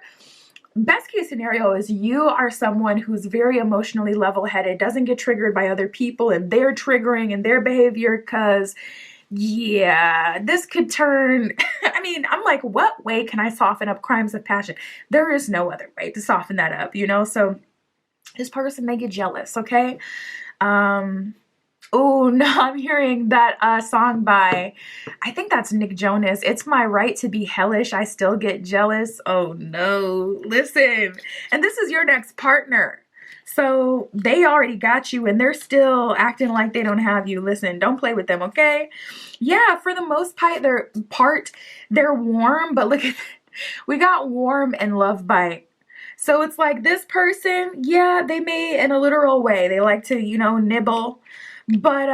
best case scenario is you are someone who's very emotionally level-headed, doesn't get triggered by other people and their triggering and their behavior, because yeah, this could turn, I mean, I'm like, what way can I soften up crimes of passion? There is no other way to soften that up, so this person may get jealous, okay? Oh, no, I'm hearing that song by, I think that's Nick Jonas. It's my right to be hellish. I still get jealous. Oh, no. Listen. And this is your next partner. So they already got you and they're still acting like they don't have you. Listen, don't play with them, okay? Yeah, for the most part, they're warm, but look at that. We got warm and love bite. So it's like this person, yeah, they may in a literal way, they like to, nibble. But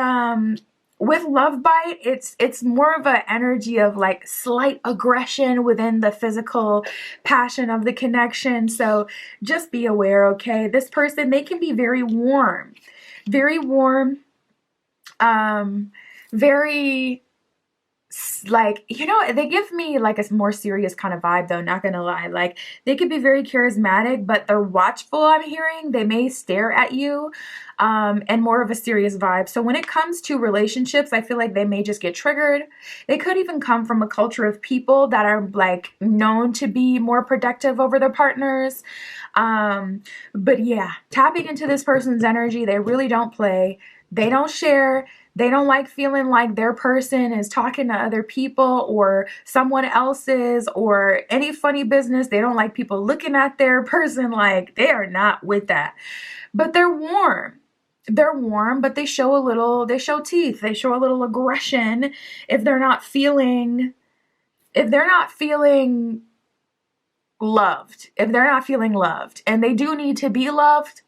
with love bite, it's more of an energy of like slight aggression within the physical passion of the connection. So just be aware, okay? This person, they can be very warm, very, like, they give me like a more serious kind of vibe though, not gonna lie. Like, they could be very charismatic, but they're watchful, I'm hearing. They may stare at you, and more of a serious vibe. So when it comes to relationships, I feel like they may just get triggered. They could even come from a culture of people that are like known to be more protective over their partners. But yeah, tapping into this person's energy, they really don't play. They don't share. They don't like feeling like their person is talking to other people or someone else's or any funny business. They don't like people looking at their person. Like, they are not with that. But they're warm. They're warm, but they show teeth. They show a little aggression if they're not feeling loved. If they're not feeling loved. And they do need to be loved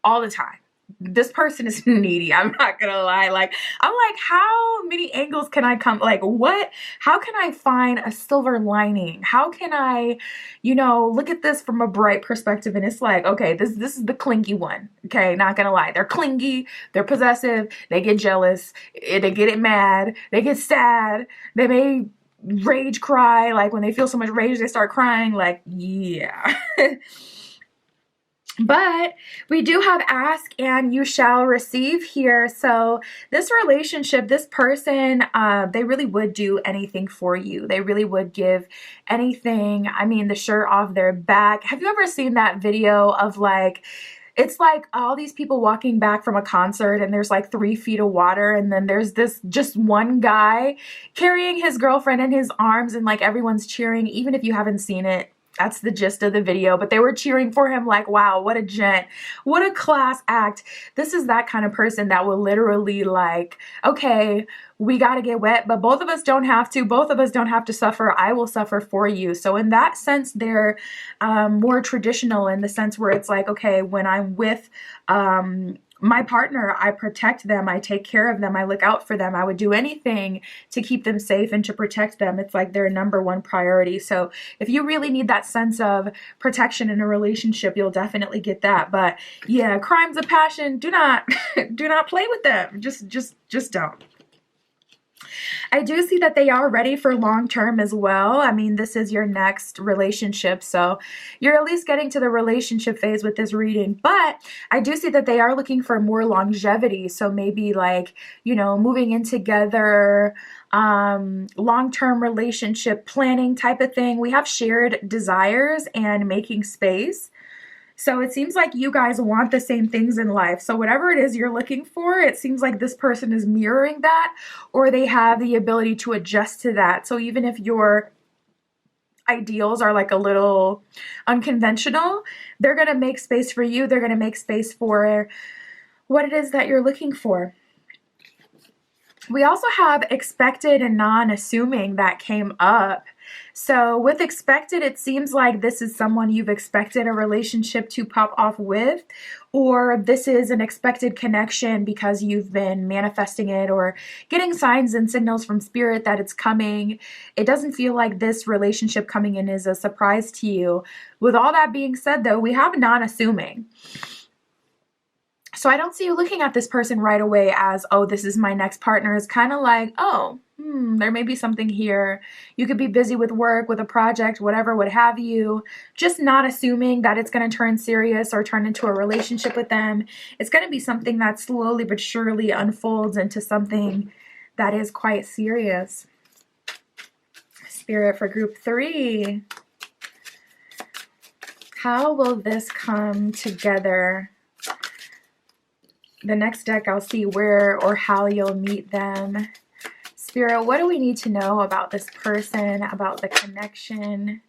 all the time. this person is needy. I'm not gonna lie. Like, I'm like, how many angles can I come? Like, what? How can I find a silver lining? How can I, look at this from a bright perspective? And it's like, okay, this is the clingy one. Okay, not gonna lie. They're clingy. They're possessive. They get jealous. They get it mad. They get sad. They may rage cry. Like when they feel so much rage, they start crying. Like, yeah. But we do have ask and you shall receive here. So this relationship, this person, they really would do anything for you. They really would give anything. I mean, the shirt off their back. Have you ever seen that video of like, it's like all these people walking back from a concert and there's like 3 feet of water and then there's this just one guy carrying his girlfriend in his arms and like everyone's cheering, even if you haven't seen it. That's the gist of the video, but they were cheering for him like, wow, what a gent, what a class act. This is that kind of person that will literally like, okay, we got to get wet, but both of us don't have to. Both of us don't have to suffer. I will suffer for you. So in that sense, they're more traditional in the sense where it's like, okay, when I'm with my partner, I protect them, I take care of them, I look out for them, I would do anything to keep them safe and to protect them. It's like their number one priority. So if you really need that sense of protection in a relationship, you'll definitely get that. But yeah, crimes of passion, do not do not play with them. Just don't. I do see that they are ready for long term as well. I mean, this is your next relationship, so you're at least getting to the relationship phase with this reading. But I do see that they are looking for more longevity. So maybe like, moving in together, long-term relationship planning type of thing. We have shared desires and making space. So it seems like you guys want the same things in life. So whatever it is you're looking for, it seems like this person is mirroring that, or they have the ability to adjust to that. So even if your ideals are like a little unconventional, they're going to make space for you. They're going to make space for what it is that you're looking for. We also have expected and non-assuming that came up. So with expected, it seems like this is someone you've expected a relationship to pop off with, or this is an expected connection because you've been manifesting it or getting signs and signals from spirit that it's coming. It doesn't feel like this relationship coming in is a surprise to you. With all that being said, though, we have non-assuming. So I don't see you looking at this person right away as, oh, this is my next partner. It's kind of like, oh, there may be something here. You could be busy with work, with a project, whatever, what have you. Just not assuming that it's going to turn serious or turn into a relationship with them. It's going to be something that slowly but surely unfolds into something that is quite serious. Spirit for group 3. How will this come together? The next deck, I'll see where or how you'll meet them. Spirit, what do we need to know about this person, about the connection,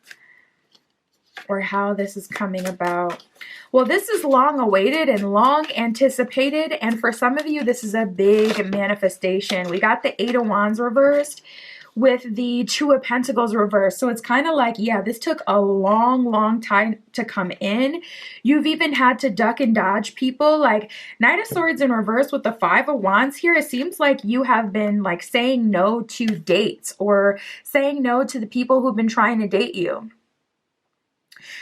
or how this is coming about? Well, this is long awaited and long anticipated, and for some of you, this is a big manifestation. We got the 8 of Wands reversed with the 2 of Pentacles reversed. So it's kind of like, yeah, this took a long time to come in. You've even had to duck and dodge people. Like Knight of Swords in reverse with the 5 of Wands here. It seems like you have been like saying no to dates or saying no to the people who've been trying to date you.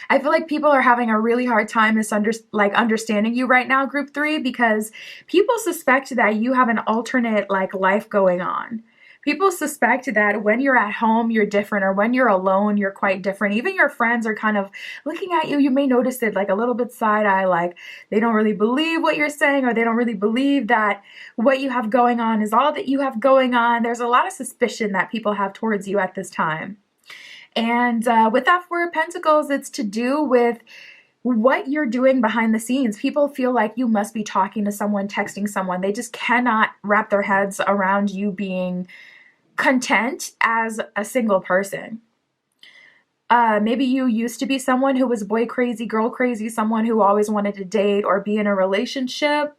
I feel like people are having a really hard time understanding you right now, group 3, because people suspect that you have an alternate like life going on. People suspect that when you're at home, you're different, or when you're alone, you're quite different. Even your friends are kind of looking at you. You may notice it like a little bit side eye, like they don't really believe what you're saying, or they don't really believe that what you have going on is all that you have going on. There's a lot of suspicion that people have towards you at this time. And with that 4 of Pentacles, it's to do with what you're doing behind the scenes. People feel like you must be talking to someone, texting someone. They just cannot wrap their heads around you being content as a single person. Maybe you used to be someone who was boy crazy, girl crazy, someone who always wanted to date or be in a relationship.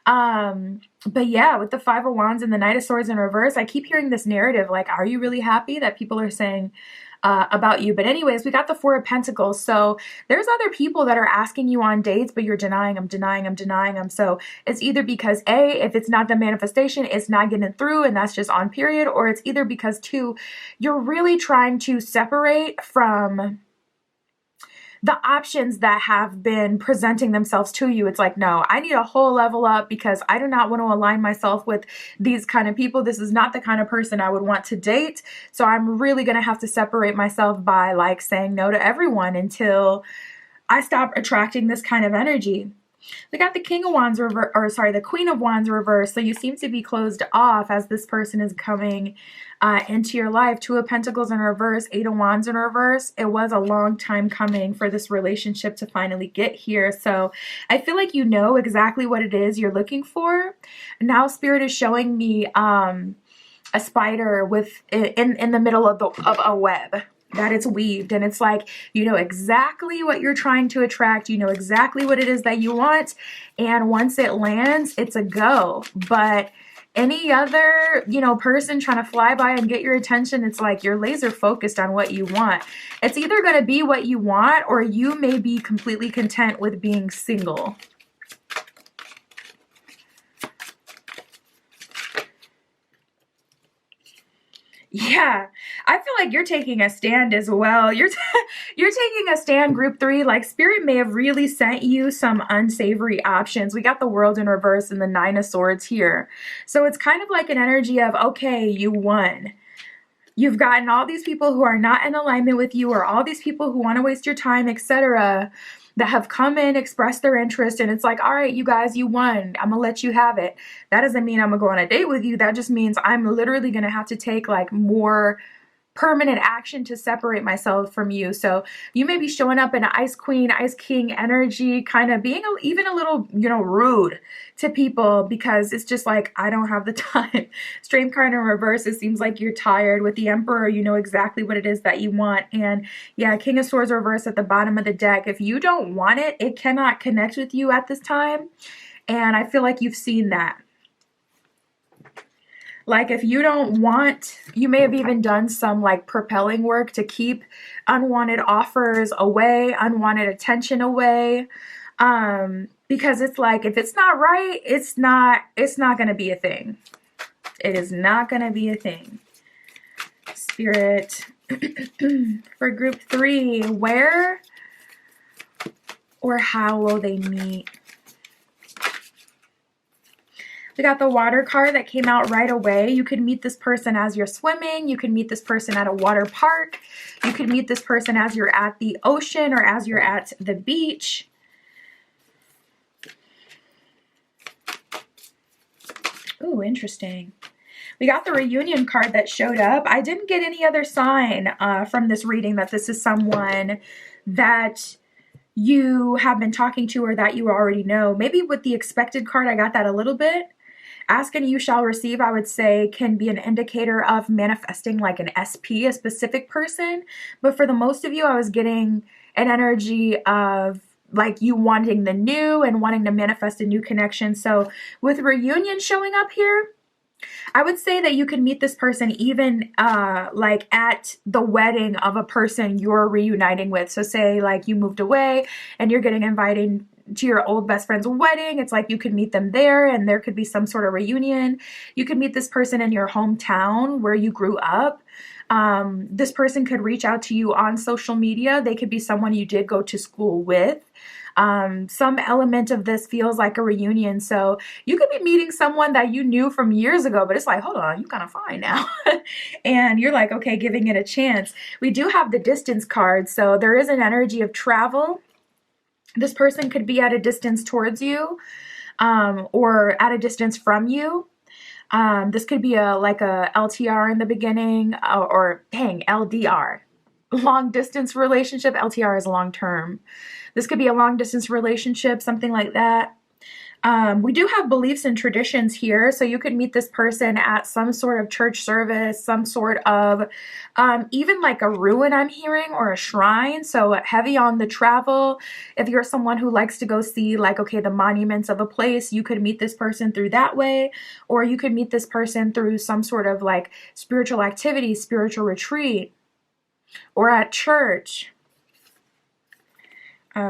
But yeah, with the 5 of Wands and the Knight of Swords in reverse, I keep hearing this narrative like, are you really happy? That people are saying, about you. But anyways, we got the Four of Pentacles. So there's other people that are asking you on dates, but you're denying them, denying them, denying them. So it's either because A, if it's not the manifestation, it's not getting through and that's just on period, or it's either because two, you're really trying to separate from the options that have been presenting themselves to you. It's like, no, I need a whole level up because I do not want to align myself with these kind of people. This is not the kind of person I would want to date. So I'm really going to have to separate myself by like saying no to everyone until I stop attracting this kind of energy. We got the King of Wands reverse, or sorry, the Queen of Wands reverse. So you seem to be closed off as this person is coming into your life. Two of Pentacles in reverse, Eight of Wands in reverse. It was a long time coming for this relationship to finally get here. So I feel like you know exactly what it is you're looking for. Now Spirit is showing me a spider with in the middle of a web that it's weaved, and it's like, you know exactly what you're trying to attract, you know exactly what it is that you want, and once it lands, it's a go. But any other, you know, person trying to fly by and get your attention, it's like you're laser focused on what you want. It's either going to be what you want, or you may be completely content with being single. Yeah, I feel like you're taking a stand as well. You're taking a stand, group 3. Like Spirit may have really sent you some unsavory options. We got the World in reverse and the Nine of Swords here. So it's kind of like an energy of, okay, you won. You've gotten all these people who are not in alignment with you, or all these people who want to waste your time, etc., that have come in, expressed their interest, and it's like, all right, you guys, you won. I'm gonna let you have it. That doesn't mean I'm gonna go on a date with you. That just means I'm literally gonna have to take like more permanent action to separate myself from you. So you may be showing up in an Ice Queen, Ice King energy, kind of being even a little, you know, rude to people because it's just like, I don't have the time. Strength card in reverse, it seems like you're tired. With the Emperor, you know exactly what it is that you want. And yeah, King of Swords reverse at the bottom of the deck. If you don't want it, it cannot connect with you at this time. And I feel like you've seen that. Like if you don't want, you may have even done some like propelling work to keep unwanted offers away, unwanted attention away. Because it's like, if it's not right, it's not going to be a thing. It is not going to be a thing. Spirit, for group 3, where or how will they meet? We got the Water card that came out right away. You could meet this person as you're swimming. You could meet this person at a water park. You could meet this person as you're at the ocean or as you're at the beach. Ooh, interesting. We got the reunion card that showed up. I didn't get any other sign from this reading that this is someone that you have been talking to or that you already know. Maybe with the expected card, I got that a little bit. Ask and you shall receive, I would say, can be an indicator of manifesting like an SP, a specific person. But for the most of you, I was getting an energy of like you wanting the new and wanting to manifest a new connection. So with reunion showing up here, I would say that you can meet this person even like at the wedding of a person you're reuniting with. So say like you moved away and you're getting invited to your old best friend's wedding. It's like you could meet them there and there could be some sort of reunion. You could meet this person in your hometown where you grew up. This person could reach out to you on social media. They could be someone you did go to school with. Some element of this feels like a reunion. So you could be meeting someone that you knew from years ago, but it's like, hold on, you kind of fine now. And you're like, okay, giving it a chance. We do have the distance card. So there is an energy of travel. This person could be at a distance towards you, or at a distance from you. This could be like a LTR in the beginning, or dang, LDR. Long distance relationship. LTR is long term. This could be a long distance relationship, something like that. We do have beliefs and traditions here. So you could meet this person at some sort of church service, some sort of, even like a ruin I'm hearing, or a shrine. So heavy on the travel. If you're someone who likes to go see like, okay, the monuments of a place, you could meet this person through that way. Or you could meet this person through some sort of like spiritual activity, spiritual retreat. or at church.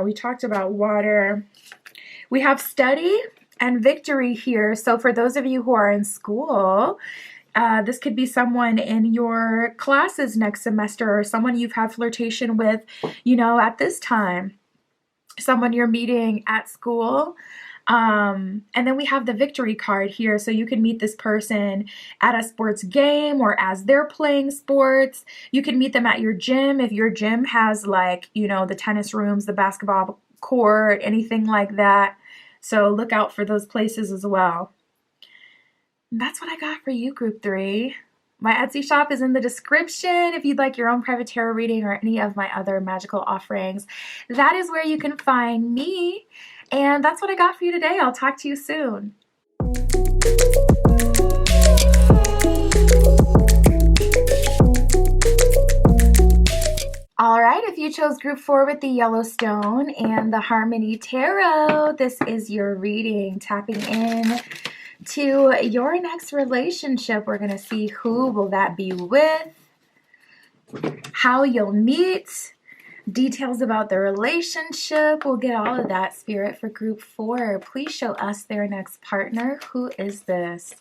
We talked about water. We have study and victory here. So for those of you who are in school, this could be someone in your classes next semester, or someone you've had flirtation with, at this time, someone you're meeting at school. And then we have the victory card here. So you can meet this person at a sports game or as they're playing sports. You can meet them at your gym. If your gym has the tennis rooms, the basketball court, anything like that. So look out for those places as well. And that's what I got for you, Group 3. My Etsy shop is in the description if you'd like your own private tarot reading or any of my other magical offerings. That is where you can find me. And that's what I got for you today. I'll talk to you soon. All right, if you chose Group 4 with the Yellowstone and the Harmony Tarot, this is your reading, tapping in to your next relationship. We're going to see who will that be with, how you'll meet, details about the relationship. We'll get all of that, Spirit, for Group 4. Please show us their next partner. Who is this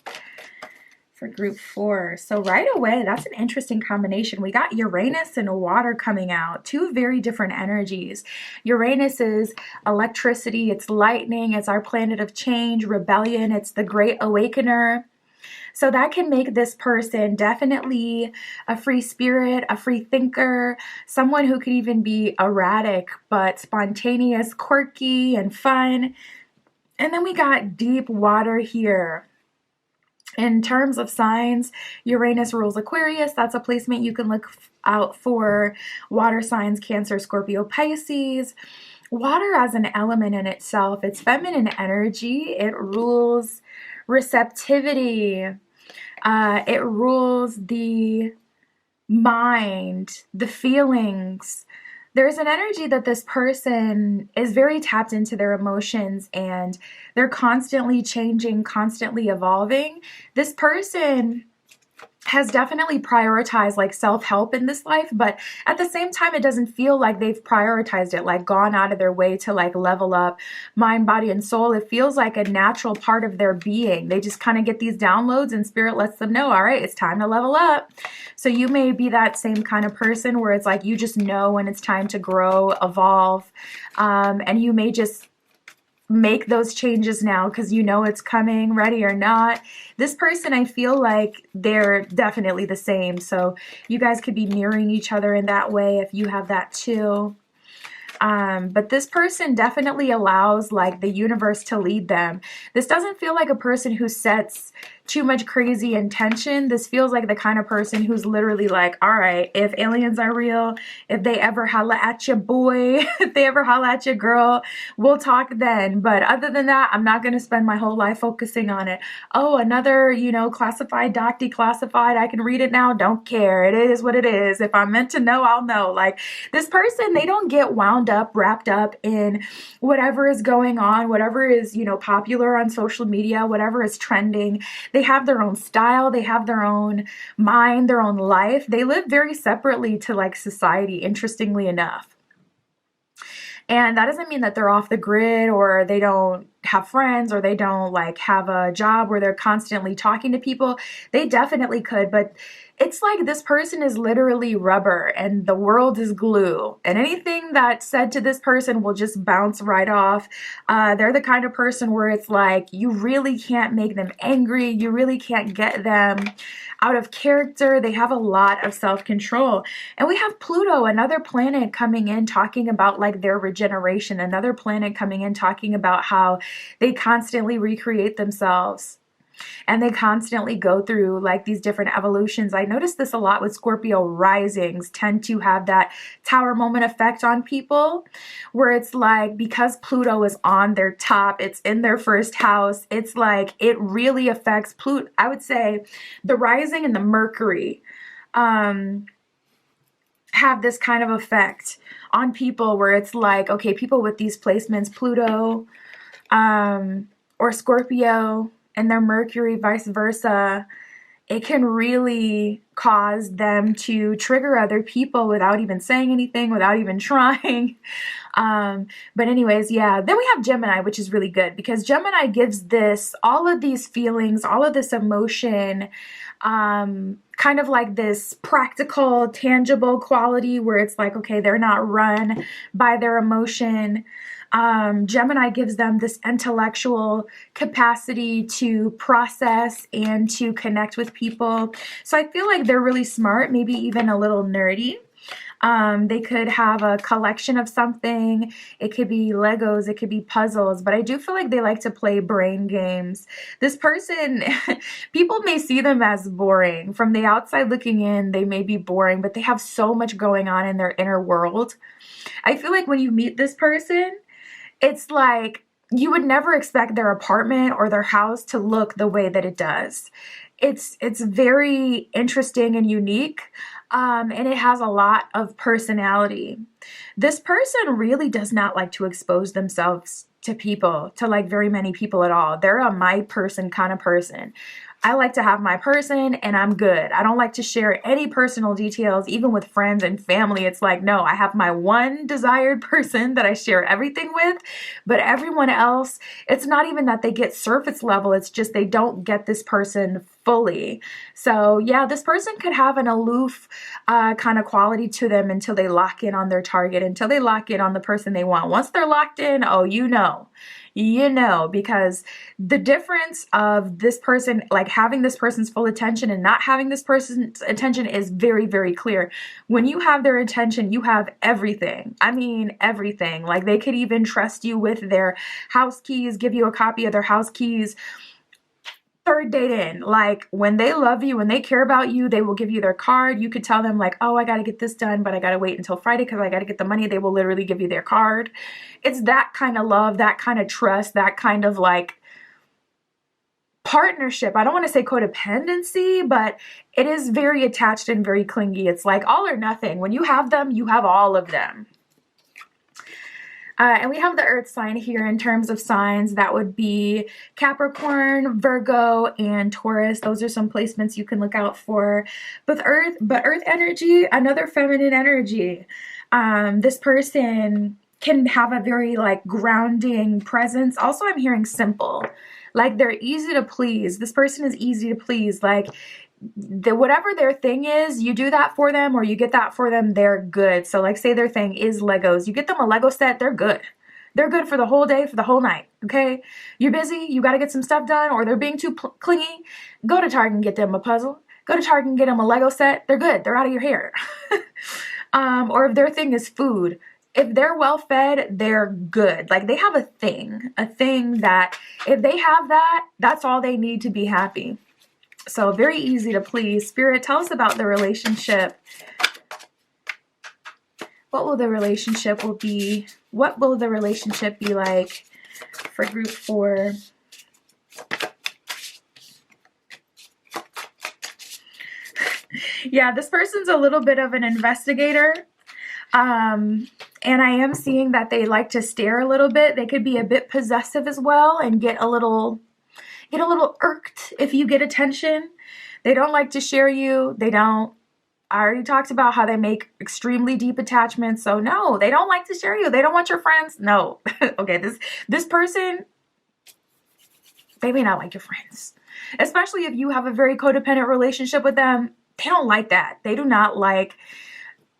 for Group 4? So right away, that's an interesting combination. We got Uranus and water coming out. Two very different energies. Uranus is electricity, it's lightning, it's our planet of change, rebellion, it's the great awakener. So that can make this person definitely a free spirit, a free thinker, someone who could even be erratic, but spontaneous, quirky, and fun. And then we got deep water here. In terms of signs, Uranus rules Aquarius. That's a placement you can look out for. Water signs, Cancer, Scorpio, Pisces. Water as an element in itself, it's feminine energy. It rules receptivity. It rules the mind, the feelings. There's an energy that this person is very tapped into their emotions and they're constantly changing, constantly evolving. This person has definitely prioritized self-help in this life, but at the same time, it doesn't feel like they've prioritized it, gone out of their way to level up mind, body, and soul. It feels like a natural part of their being. They just kind of get these downloads and spirit lets them know, all right, it's time to level up. So you may be that same kind of person where it's you just know when it's time to grow, evolve, and you may just make those changes now because you know it's coming, ready or not. This person, I feel like they're definitely the same. So you guys could be mirroring each other in that way if you have that too. But this person definitely allows the universe to lead them. This doesn't feel like a person who sets too much crazy intention. This feels like the kind of person who's literally all right, if aliens are real, if they ever holla at your boy, if they ever holla at your girl, we'll talk then. But other than that, I'm not going to spend my whole life focusing on it. Oh, another, classified doc declassified. I can read it now. Don't care. It is what it is. If I'm meant to know, I'll know. This person, they don't get wound up, wrapped up in whatever is going on, whatever is, popular on social media, whatever is trending. They have their own style. They have their own mind, their own life. They live very separately to society, interestingly enough. And that doesn't mean that they're off the grid or they don't have friends or they don't have a job where they're constantly talking to people. They definitely could, but it's this person is literally rubber and the world is glue. And anything that's said to this person will just bounce right off. They're the kind of person where it's you really can't make them angry. You really can't get them out of character. They have a lot of self-control. And we have Pluto, another planet coming in talking about their regeneration, another planet coming in talking about how they constantly recreate themselves. And they constantly go through these different evolutions. I notice this a lot with Scorpio risings tend to have that tower moment effect on people where it's because Pluto is on their top, it's in their first house. It's it really affects Pluto. I would say the rising and the Mercury have this kind of effect on people where it's okay, people with these placements, Pluto or Scorpio, and their Mercury, vice versa, it can really cause them to trigger other people without even saying anything, without even trying. But anyways, yeah, then we have Gemini, which is really good because Gemini gives this, all of these feelings, all of this emotion, kind of like this practical, tangible quality where it's like, okay, they're not run by their emotion. Gemini gives them this intellectual capacity to process and to connect with people. So I feel like they're really smart, maybe even a little nerdy. They could have a collection of something. It could be Legos, it could be puzzles, but I do feel like they like to play brain games. This person, people may see them as boring. From the outside looking in, they may be boring, but they have so much going on in their inner world. I feel like when you meet this person, it's like you would never expect their apartment or their house to look the way that it does. It's very interesting and unique, and it has a lot of personality. This person really does not like to expose themselves to people, to like very many people at all. They're a my person kind of person. I like to have my person and I'm good. I don't like to share any personal details, even with friends and family. It's like, no, I have my one desired person that I share everything with, but everyone else, it's not even that they get surface level. It's just they don't get this person fully. So yeah, this person could have an aloof kind of quality to them until they lock in on their target, until they lock in on the person they want. Once they're locked in, oh, because the difference of this person, like having this person's full attention and not having this person's attention is very, very clear. When you have their attention, you have everything. I mean, everything. Like they could even trust you with their house keys, give you a copy of their house keys. Third date in, like when they love you, when they care about you, they will give you their card. You could tell them like, oh, I got to get this done, but I got to wait until Friday because I got to get the money. They will literally give you their card. It's that kind of love, that kind of trust, that kind of like partnership. I don't want to say codependency, but it is very attached and very clingy. It's like all or nothing. When you have them, you have all of them. And we have the earth sign here in terms of signs. That would be Capricorn, Virgo, and Taurus. Those are some placements you can look out for. But earth energy, another feminine energy. This person can have a very like grounding presence. Also, I'm hearing simple. Like they're easy to please. This person is easy to please. Like whatever their thing is, you do that for them or you get that for them, they're good. So like say their thing is Legos. You get them a Lego set, they're good. They're good for the whole day, for the whole night, okay? You're busy, you got to get some stuff done, or they're being too clingy, go to Target and get them a puzzle. Go to Target and get them a Lego set. They're good. They're out of your hair. Or if their thing is food, if they're well fed, they're good. Like they have a thing that if they have that, that's all they need to be happy. So very easy to please. Spirit, tell us about the relationship. What will the relationship be? What will the relationship be like for group 4? Yeah, this person's a little bit of an investigator. And I am seeing that they like to stare a little bit. They could be a bit possessive as well and get a little irked if you get attention. They don't like to share you. I already talked about how they make extremely deep attachments. So no, they don't like to share you. They don't want your friends. No. Okay, this person, they may not like your friends. Especially if you have a very codependent relationship with them. They don't like that. They do not like,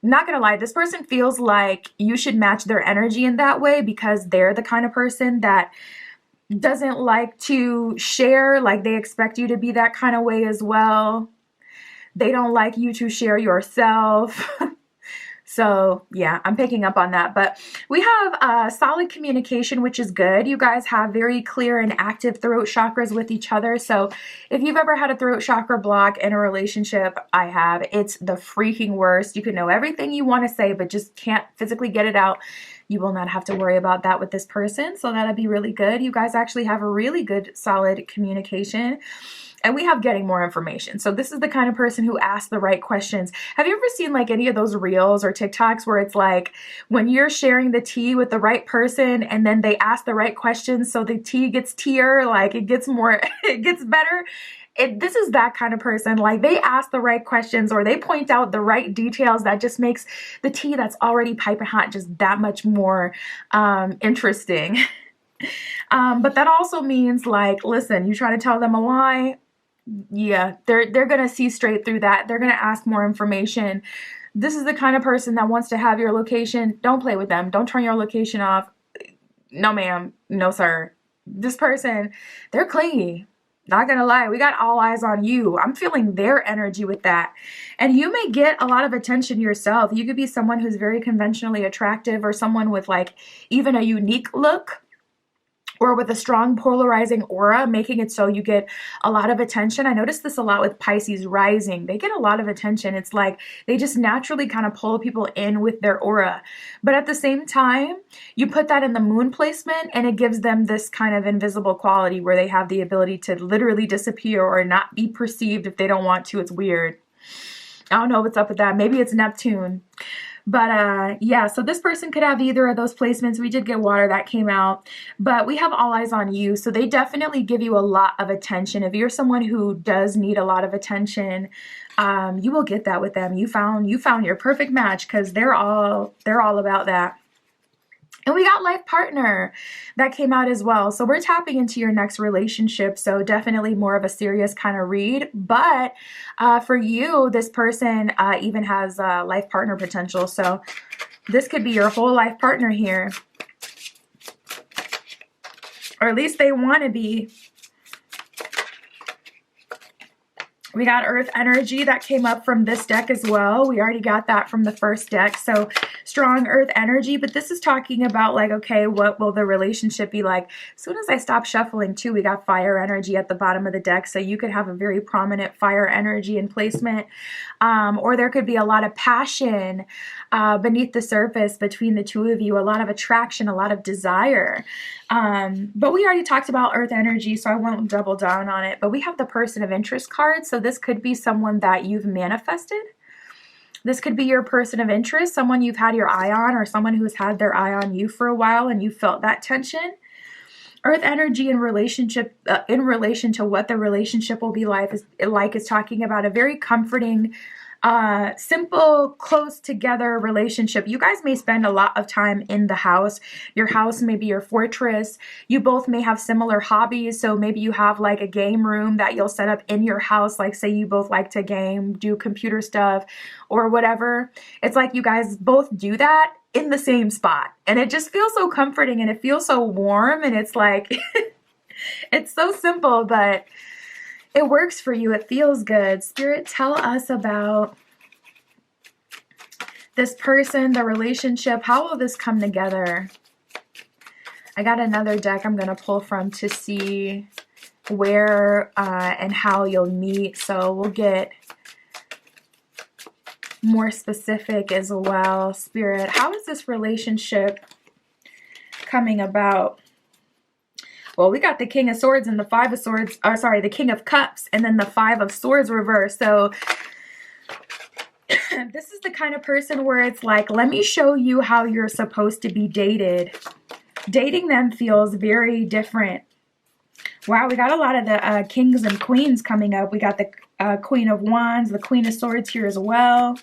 not gonna lie, this person feels like you should match their energy in that way because they're the kind of person that doesn't like to share. Like they expect you to be that kind of way as well. They don't like you to share yourself. So yeah, I'm picking up on that. But we have solid communication, which is good. You guys have very clear and active throat chakras with each other. So if you've ever had a throat chakra block in a relationship, I have. It's the freaking worst. You can know everything you want to say, but just can't physically get it out. You will not have to worry about that with this person. So that'll be really good. You guys actually have a really good, solid communication. And we have getting more information. So this is the kind of person who asks the right questions. Have you ever seen like any of those reels or TikToks where it's like when you're sharing the tea with the right person and then they ask the right questions so the tea gets tear, like it gets more, it gets better. this is that kind of person. Like, they ask the right questions or they point out the right details that just makes the tea that's already piping hot just that much more interesting. But that also means, like, listen, you try to tell them a lie, yeah, they're gonna see straight through that. They're gonna ask more information. This is the kind of person that wants to have your location. Don't play with them. Don't turn your location off. No, ma'am. No, sir. This person, they're clingy. Not gonna lie, we got all eyes on you. I'm feeling their energy with that. And you may get a lot of attention yourself. You could be someone who's very conventionally attractive or someone with like even a unique look or with a strong polarizing aura, making it so you get a lot of attention. I notice this a lot with Pisces rising. They get a lot of attention. It's like they just naturally kind of pull people in with their aura. But at the same time, you put that in the moon placement and it gives them this kind of invisible quality where they have the ability to literally disappear or not be perceived if they don't want to. It's weird. I don't know what's up with that. Maybe it's Neptune. But yeah, so this person could have either of those placements. We did get water that came out, but we have all eyes on you. So they definitely give you a lot of attention. If you're someone who does need a lot of attention, you will get that with them. You found your perfect match because they're all about that. And we got life partner that came out as well. So we're tapping into your next relationship. So definitely more of a serious kind of read. But for you, this person even has life partner potential. So this could be your whole life partner here. Or at least they want to be. We got earth energy that came up from this deck as well. We already got that from the first deck. So strong earth energy, but this is talking about like, okay, what will the relationship be like? As soon as I stop shuffling too, we got fire energy at the bottom of the deck. So you could have a very prominent fire energy in placement. Or there could be a lot of passion beneath the surface between the two of you, a lot of attraction, a lot of desire. But we already talked about earth energy, so I won't double down on it. But we have the person of interest card. So this could be someone that you've manifested. This could be your person of interest, someone you've had your eye on or someone who's had their eye on you for a while and you felt that tension. Earth energy in relationship, in relation to what the relationship will be like is talking about a very comforting, simple, close together relationship. You guys may spend a lot of time in the house. Your house may be your fortress. You both may have similar hobbies. So maybe you have like a game room that you'll set up in your house. Like say you both like to game, do computer stuff or whatever. It's like you guys both do that in the same spot. And it just feels so comforting and it feels so warm. And it's like, it's so simple, but it works for you. It feels good. Spirit, tell us about this person, the relationship. How will this come together? I got another deck I'm going to pull from to see where and how you'll meet. So we'll get more specific as well. Spirit, how is this relationship coming about? Well, we got the King of Swords and the Five of Swords, or sorry, the King of Cups, and then the Five of Swords reversed. So this is the kind of person where it's like, let me show you how you're supposed to be dated. Dating them feels very different. Wow, we got a lot of the kings and queens coming up. We got the Queen of Wands, the Queen of Swords here as well.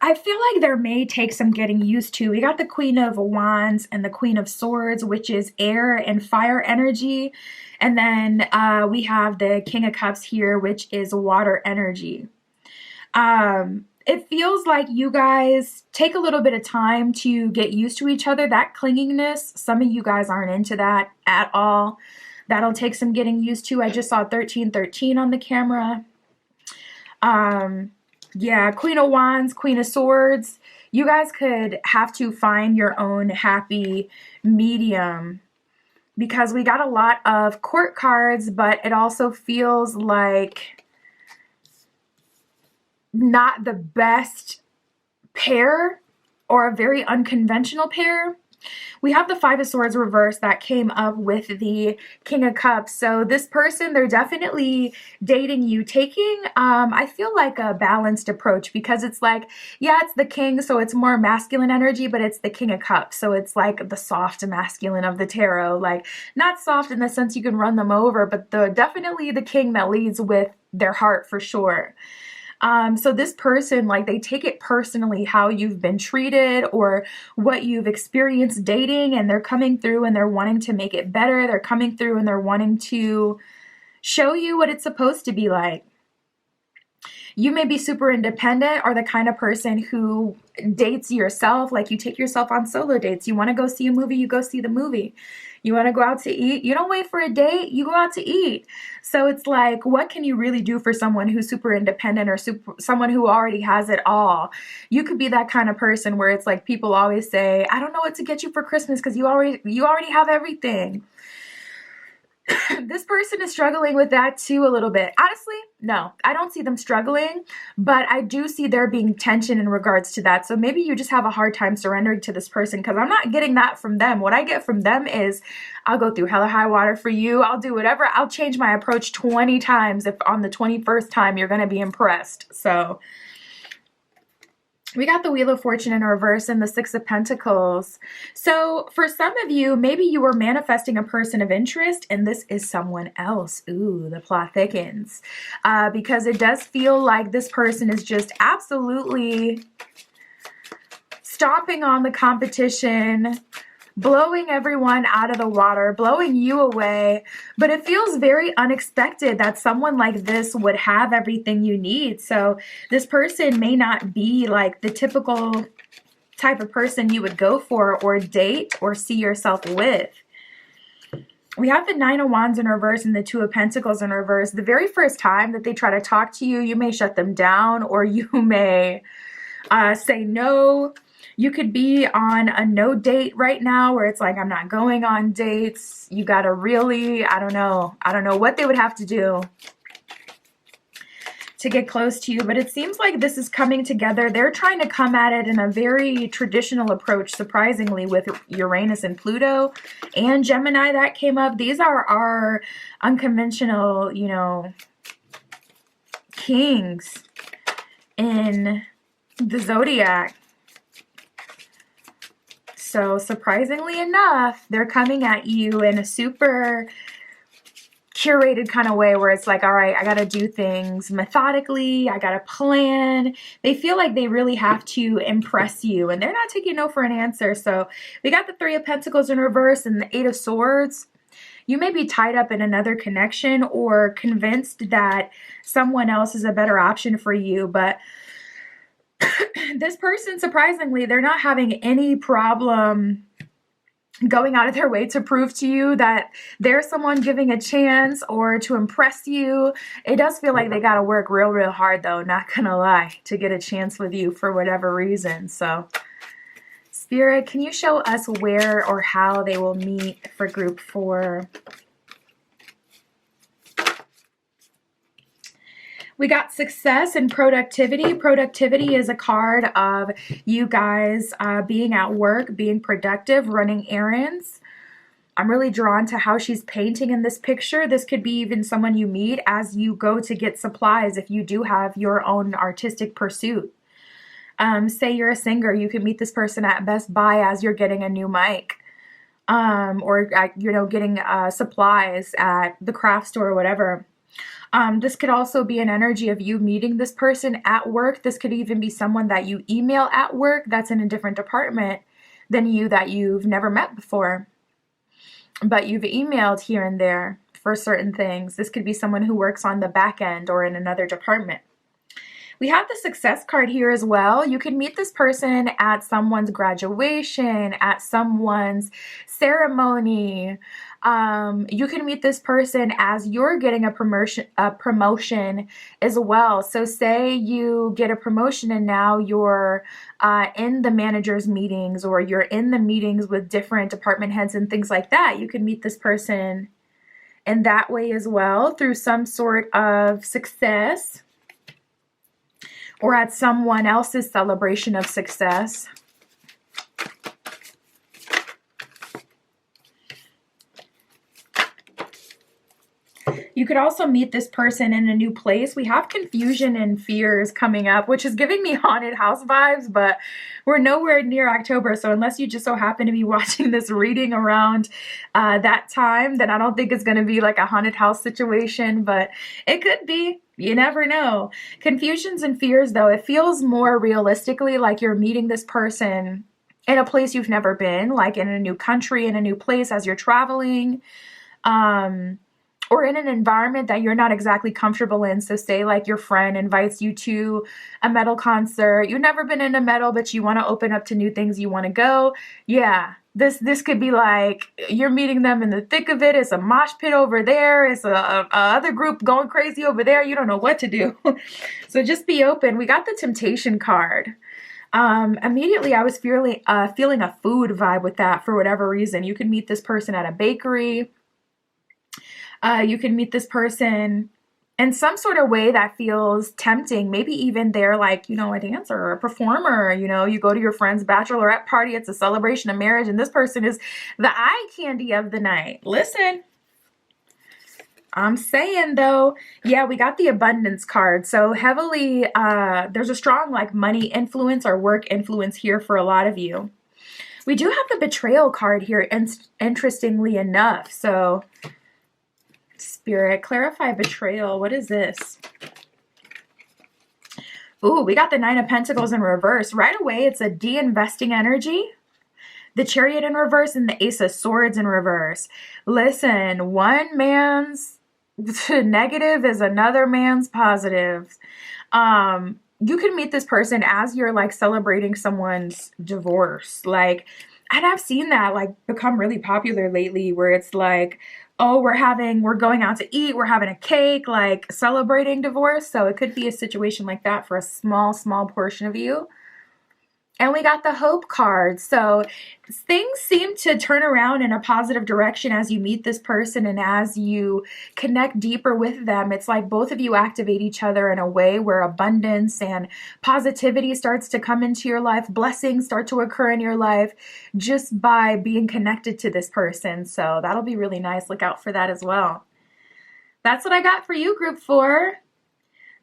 I feel like there may take some getting used to. We got the Queen of Wands and the Queen of Swords, which is air and fire energy. And then we have the King of Cups here, which is water energy. It feels like you guys take a little bit of time to get used to each other. That clinginess, some of you guys aren't into that at all. That'll take some getting used to. I just saw 1313 on the camera. Yeah, Queen of Wands, Queen of Swords. You guys could have to find your own happy medium because we got a lot of court cards, but it also feels like not the best pair or a very unconventional pair. We have the Five of Swords reversed that came up with the King of Cups. So this person, they're definitely dating you, taking, I feel like a balanced approach, because it's like, yeah, it's the king, so it's more masculine energy, but it's the King of Cups. So it's like the soft masculine of the tarot, like not soft in the sense you can run them over, but definitely the king that leads with their heart for sure. So this person, like, they take it personally how you've been treated or what you've experienced dating, and they're coming through and they're wanting to make it better. They're coming through and they're wanting to show you what it's supposed to be like. You may be super independent or the kind of person who dates yourself, like you take yourself on solo dates. You want to go see a movie, you go see the movie. You want to go out to eat, you don't wait for a date, you go out to eat. So it's like, what can you really do for someone who's super independent or someone who already has it all? You could be that kind of person where it's like people always say, I don't know what to get you for Christmas because you already have everything. This person is struggling with that too a little bit. Honestly, no, I don't see them struggling, but I do see there being tension in regards to that. So maybe you just have a hard time surrendering to this person, because I'm not getting that from them. What I get from them is, I'll go through hell or high water for you. I'll do whatever. I'll change my approach 20 times if on the 21st time you're going to be impressed. So we got the Wheel of Fortune in reverse and the Six of Pentacles. So for some of you, maybe you were manifesting a person of interest and this is someone else. Ooh, the plot thickens. Because it does feel like this person is just absolutely stomping on the competition, blowing everyone out of the water, blowing you away. But it feels very unexpected that someone like this would have everything you need. So this person may not be like the typical type of person you would go for or date or see yourself with. We have the Nine of Wands in reverse and the Two of Pentacles in reverse. The very first time that they try to talk to you, you may shut them down or you may say no. You could be on a no date right now where it's like, I'm not going on dates. You got to really, I don't know what they would have to do to get close to you, but it seems like this is coming together. They're trying to come at it in a very traditional approach, surprisingly, with Uranus and Pluto and Gemini that came up. These are our unconventional, kings in the zodiac. So surprisingly enough, they're coming at you in a super curated kind of way where it's like, all right, I got to do things methodically. I got to plan. They feel like they really have to impress you and they're not taking no for an answer. So we got the Three of Pentacles in reverse and the Eight of Swords. You may be tied up in another connection or convinced that someone else is a better option for you, but this person, surprisingly, they're not having any problem going out of their way to prove to you that there's someone giving a chance or to impress you. It does feel like they got to work real, real hard, though, not gonna lie, to get a chance with you for whatever reason. So, Spirit, can you show us where or how they will meet for group 4? We got success and productivity. Productivity is a card of you guys being at work, being productive, running errands. I'm really drawn to how she's painting in this picture. This could be even someone you meet as you go to get supplies if you do have your own artistic pursuit. Say you're a singer, you can meet this person at Best Buy as you're getting a new mic. Or getting supplies at the craft store or whatever. This could also be an energy of you meeting this person at work. This could even be someone that you email at work that's in a different department than you that you've never met before. But you've emailed here and there for certain things. This could be someone who works on the back end or in another department. We have the success card here as well. You can meet this person at someone's graduation, at someone's ceremony. You can meet this person as you're getting a promotion as well. So say you get a promotion and now you're in the manager's meetings or you're in the meetings with different department heads and things like that. You can meet this person in that way as well through some sort of success, or at someone else's celebration of success. You could also meet this person in a new place. We have confusion and fears coming up, which is giving me haunted house vibes, but we're nowhere near October. So unless you just so happen to be watching this reading around that time, then I don't think it's going to be like a haunted house situation, but it could be. You never know. Confusions and fears, though, it feels more realistically like you're meeting this person in a place you've never been, like in a new country, in a new place as you're traveling. Or in an environment that you're not exactly comfortable in. So say like your friend invites you to a metal concert. You've never been into metal, but you want to open up to new things. You want to go. Yeah. This could be like you're meeting them in the thick of it. It's a mosh pit over there. It's a other group going crazy over there. You don't know what to do. So just be open. We got the temptation card. Immediately I was feeling a food vibe with that for whatever reason. You could meet this person at a bakery. You can meet this person in some sort of way that feels tempting. Maybe even they're like, a dancer or a performer. You go to your friend's bachelorette party. It's a celebration of marriage. And this person is the eye candy of the night. Listen, I'm saying though, yeah, we got the abundance card. So heavily, there's a strong like money influence or work influence here for a lot of you. We do have the betrayal card here, interestingly enough. So Spirit, clarify betrayal. What is this? Ooh, we got the Nine of Pentacles in reverse. Right away, it's a de-investing energy. The Chariot in reverse and the Ace of Swords in reverse. Listen, one man's negative is another man's positive. You can meet this person as you're like celebrating someone's divorce. Like, and I've seen that like become really popular lately where it's like, oh, we're going out to eat, we're having a cake, like celebrating divorce. So it could be a situation like that for a small portion of you. And we got the Hope card. So things seem to turn around in a positive direction as you meet this person and as you connect deeper with them. It's like both of you activate each other in a way where abundance and positivity starts to come into your life. Blessings start to occur in your life just by being connected to this person. So that'll be really nice. Look out for that as well. That's what I got for you, Group 4.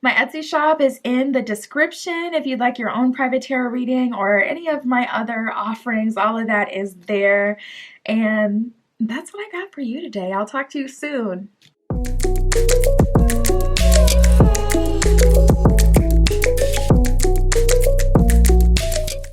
My Etsy shop is in the description if you'd like your own private tarot reading or any of my other offerings. All of that is there. And that's what I got for you today. I'll talk to you soon.